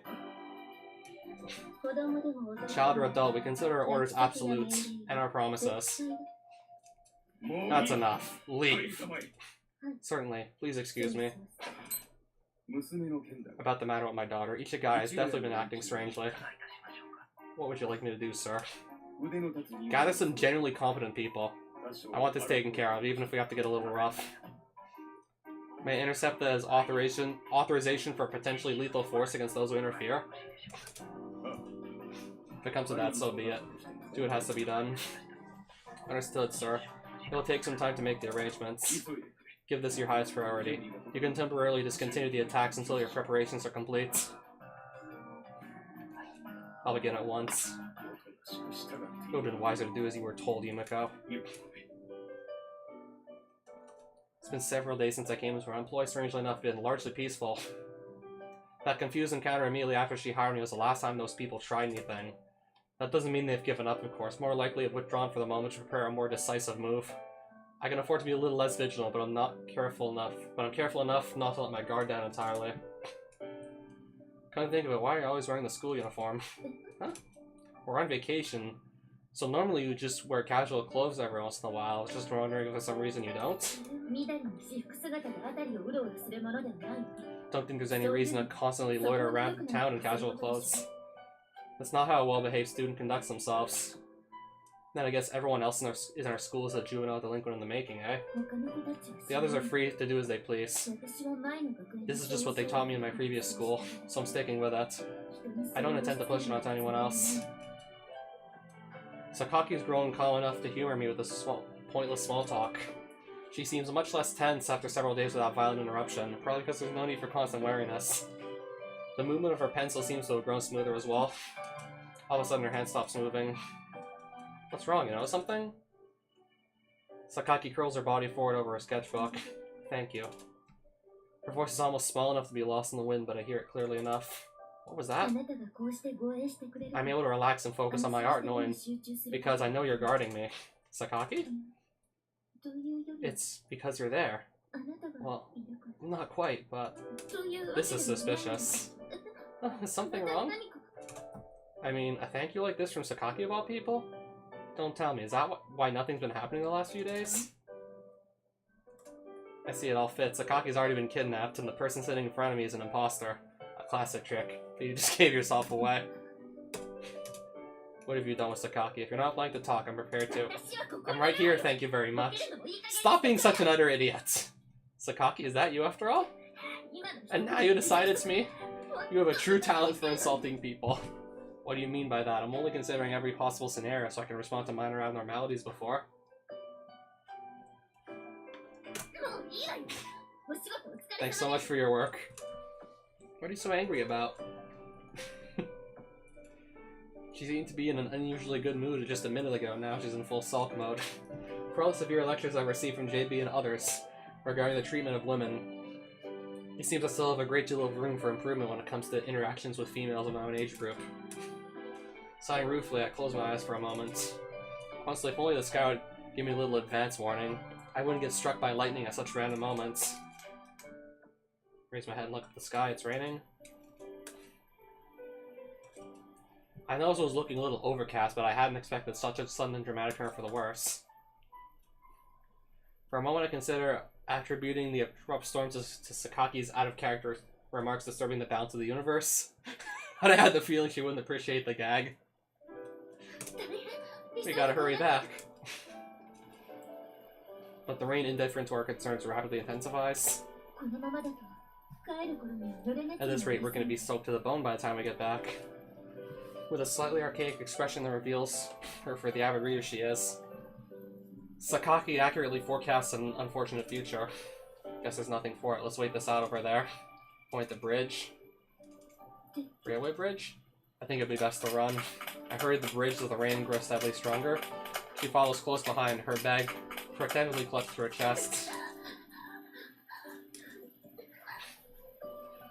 Child or adult, we consider our orders absolute, and our promises. That's enough. Leave. Certainly. Please excuse me. About the matter with my daughter, Ichigaya has definitely been acting strangely. What would you like me to do, sir? Gather some genuinely competent people. I want this taken care of, even if we have to get a little rough. May I intercept as authorization for potentially lethal force against those who interfere? If it comes to that, so be it. Do what has to be done. Understood, sir. It will take some time to make the arrangements. Give this your highest priority. You can temporarily discontinue the attacks until your preparations are complete. I'll begin at once. It would have been wiser to do as you were told, Yumiko. It's been several days since I came to our employ, strangely enough, been largely peaceful. That confused encounter immediately after she hired me was the last time those people tried anything. That doesn't mean they've given up, of course. More likely have withdrawn for the moment to prepare a more decisive move. I can afford to be a little less vigilant, but I'm not careful enough. But I'm careful enough not to let my guard down entirely. Come to think of it, why are you always wearing the school uniform? Huh? We're on vacation, so normally you just wear casual clothes every once in a while. I was just wondering if for some reason you don't? Don't think there's any reason to constantly loiter around the town in casual clothes. That's not how a well-behaved student conducts themselves. Then I guess everyone else in our school is a juvenile delinquent in the making, eh? The others are free to do as they please. This is just what they taught me in my previous school, so I'm sticking with it. I don't intend to push it onto anyone else. Sakaki's grown calm enough to humor me with this pointless small talk. She seems much less tense after several days without violent interruption, probably because there's no need for constant wariness. The movement of her pencil seems to have grown smoother as well. All of a sudden her hand stops moving. What's wrong, you know something? Sakaki curls her body forward over her sketchbook. Thank you. Her voice is almost small enough to be lost in the wind, but I hear it clearly enough. What was that? I'm able to relax and focus on my art knowing because I know you're guarding me. Sakaki? It's because you're there. Well, not quite, but this is suspicious. Is something wrong? I mean, a thank you like this from Sakaki of all people? Don't tell me, is that why nothing's been happening the last few days? I see it all fits. Sakaki's already been kidnapped, and the person sitting in front of me is an imposter. A classic trick. But you just gave yourself away. What have you done with Sakaki? If you're not planning to talk, I'm prepared to. I'm right here, thank you very much. Stop being such an utter idiot! Sakaki, is that you after all? And now you decide it's me? You have a true talent for insulting people. What do you mean by that? I'm only considering every possible scenario so I can respond to minor abnormalities before. Thanks so much for your work. What are you so angry about? She seemed to be in an unusually good mood just a minute ago. Now she's in full sulk mode. For all the severe lectures I received from JB and others regarding the treatment of women, it seems I still have a great deal of room for improvement when it comes to interactions with females of my own age group. Sighing ruefully, I close my eyes for a moment. Honestly, if only the sky would give me a little advance warning, I wouldn't get struck by lightning at such random moments. Raise my head and look at the sky, it's raining. I know it was looking a little overcast, but I hadn't expected such a sudden and dramatic turn for the worse. For a moment I consider attributing the abrupt storm to Sakaki's out-of-character remarks disturbing the balance of the universe. But I had the feeling she wouldn't appreciate the gag. We gotta hurry back. But the rain, indifferent to our concerns, rapidly intensifies. At this rate, we're gonna be soaked to the bone by the time we get back. With a slightly archaic expression that reveals her for the avid reader she is. Sakaki accurately forecasts an unfortunate future. Guess there's nothing for it. Let's wait this out over there. Point the bridge. Railway bridge? I think it'd be best to run. I hurried the bridge as the rain grows steadily stronger. She follows close behind, her bag protectively clutched to her chest.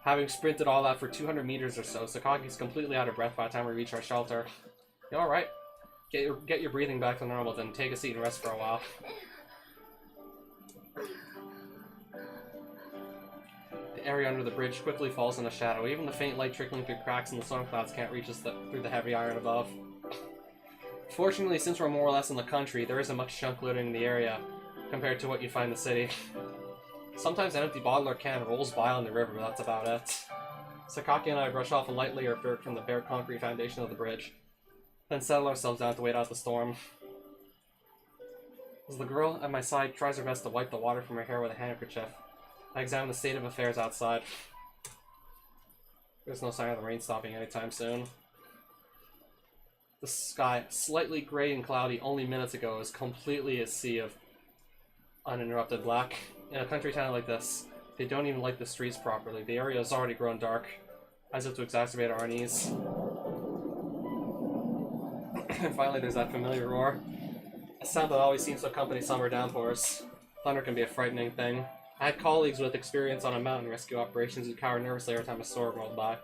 Having sprinted all out for 200 meters or so, Sakaki's completely out of breath by the time we reach our shelter. You alright? Get your breathing back to normal, then take a seat and rest for a while. The area under the bridge quickly falls into shadow. Even the faint light trickling through cracks in the storm clouds can't reach us through the heavy iron above. Fortunately, since we're more or less in the country, there isn't much junk littering in the area compared to what you find in the city. Sometimes an empty bottle or can rolls by on the river, but that's about it. Sakaki and I brush off a light layer of dirt from the bare concrete foundation of the bridge, then settle ourselves down to wait out the storm. As the girl at my side tries her best to wipe the water from her hair with a handkerchief, I examine the state of affairs outside. There's no sign of the rain stopping anytime soon. The sky, slightly gray and cloudy only minutes ago, is completely a sea of uninterrupted black. In a country town like this, they don't even light the streets properly. The area has already grown dark, as if to exacerbate our unease. And finally there's that familiar roar. A sound that always seems to accompany summer downpours. Thunder can be a frightening thing. I had colleagues with experience on a mountain rescue operations who cowered nervously every time a storm rolled by.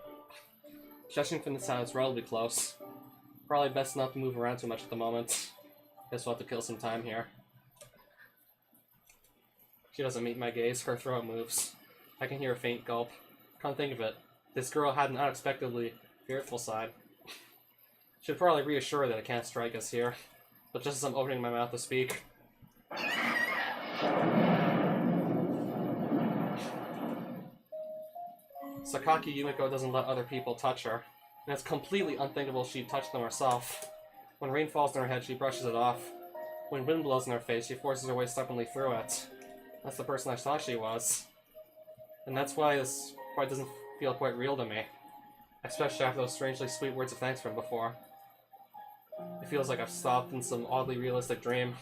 Judging from the sound, it's relatively close. Probably best not to move around too much at the moment. Guess we'll have to kill some time here. She doesn't meet my gaze, her throat moves. I can hear a faint gulp. Can't think of it. This girl had an unexpectedly fearful side. Should probably reassure her that it can't strike us here. But just as I'm opening my mouth to speak... Sakaki Yumiko doesn't let other people touch her, and it's completely unthinkable she'd touch them herself. When rain falls on her head, she brushes it off. When wind blows in her face, she forces her way stubbornly through it. That's the person I thought she was. And that's why this part doesn't feel quite real to me. Especially after those strangely sweet words of thanks from before. It feels like I've stopped in some oddly realistic dream.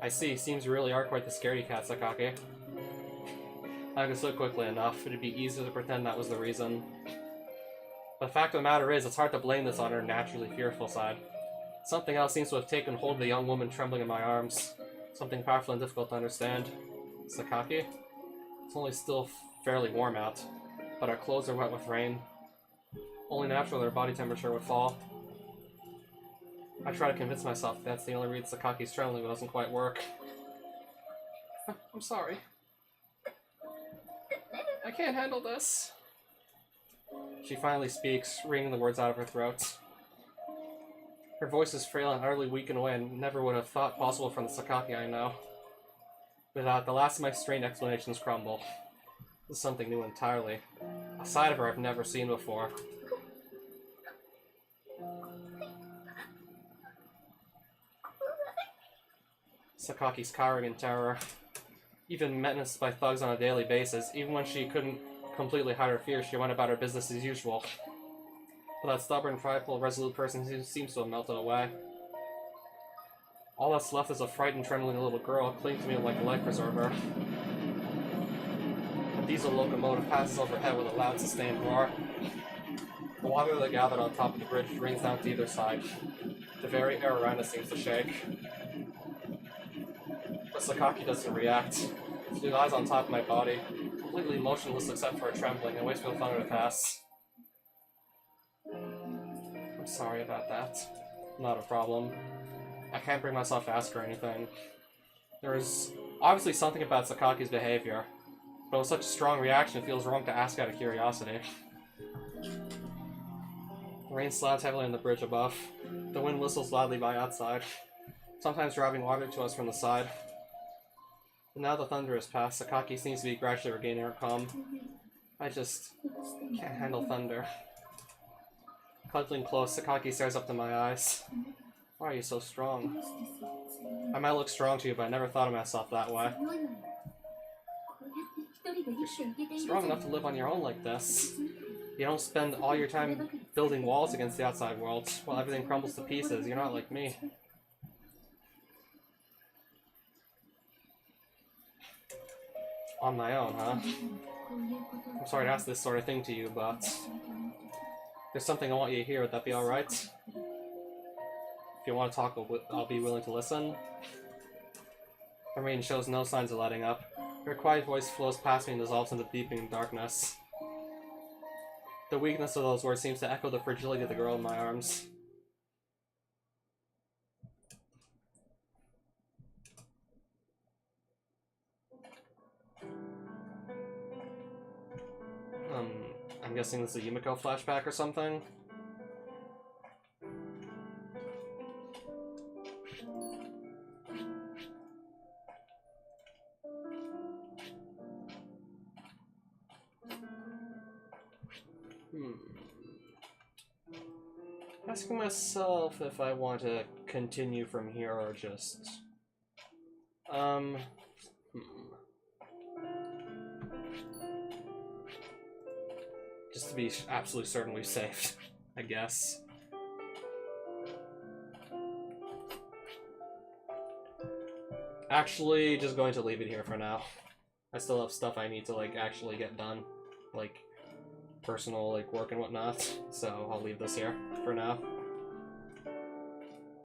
I see, seems you really are quite the scaredy cat, Sakaki. I could slip quickly enough, it'd be easier to pretend that was the reason. But the fact of the matter is, it's hard to blame this on her naturally fearful side. Something else seems to have taken hold of the young woman trembling in my arms. Something powerful and difficult to understand. Sakaki? It's only still fairly warm out, but our clothes are wet with rain. Only naturally their body temperature would fall. I try to convince myself that's the only reason Sakaki's trembling, but it doesn't quite work. I'm sorry. I can't handle this. She finally speaks, wringing the words out of her throat. Her voice is frail and utterly weak in a way I never would have thought possible from the Sakaki I know. Without the last of my strained explanations crumble. This is something new entirely. A side of her I've never seen before. Sakaki's cowering in terror. Even menaced by thugs on a daily basis, even when she couldn't completely hide her fears, she went about her business as usual. But that stubborn, prideful, resolute person seems to have melted away. All that's left is a frightened, trembling little girl clinging to me like a life preserver. A diesel locomotive passes overhead with a loud, sustained roar. The water that gathered on top of the bridge rings down to either side. The very air around us seems to shake. But Sakaki doesn't react. She lies on top of my body, completely motionless except for her trembling, and waits for the thunder to pass. I'm sorry about that. Not a problem. I can't bring myself to ask her anything. There is obviously something about Sakaki's behavior, but with such a strong reaction, it feels wrong to ask out of curiosity. The rain slabs heavily on the bridge above. The wind whistles loudly by outside, sometimes driving water to us from the side. And now the thunder has passed, Sakaki seems to be gradually regaining her calm. I just can't handle thunder. Cuddling close, Sakaki stares up to my eyes. Why are you so strong? I might look strong to you, but I never thought of myself that way. You're strong enough to live on your own like this. You don't spend all your time building walls against the outside world, while everything crumbles to pieces. You're not like me. On my own, huh? I'm sorry to ask this sort of thing to you, but... there's something I want you to hear. Would that be alright? If you want to talk, I'll be willing to listen. The rain shows no signs of letting up. Her quiet voice flows past me and dissolves into deepening darkness. The weakness of those words seems to echo the fragility of the girl in my arms. I'm guessing this is a Yumiko flashback or something? Asking myself if I want to continue from here or just... Just to be absolutely certain we've saved, I guess. Actually, just going to leave it here for now. I still have stuff I need to, like, actually get done. Like, personal, like, work and whatnot. So I'll leave this here for now.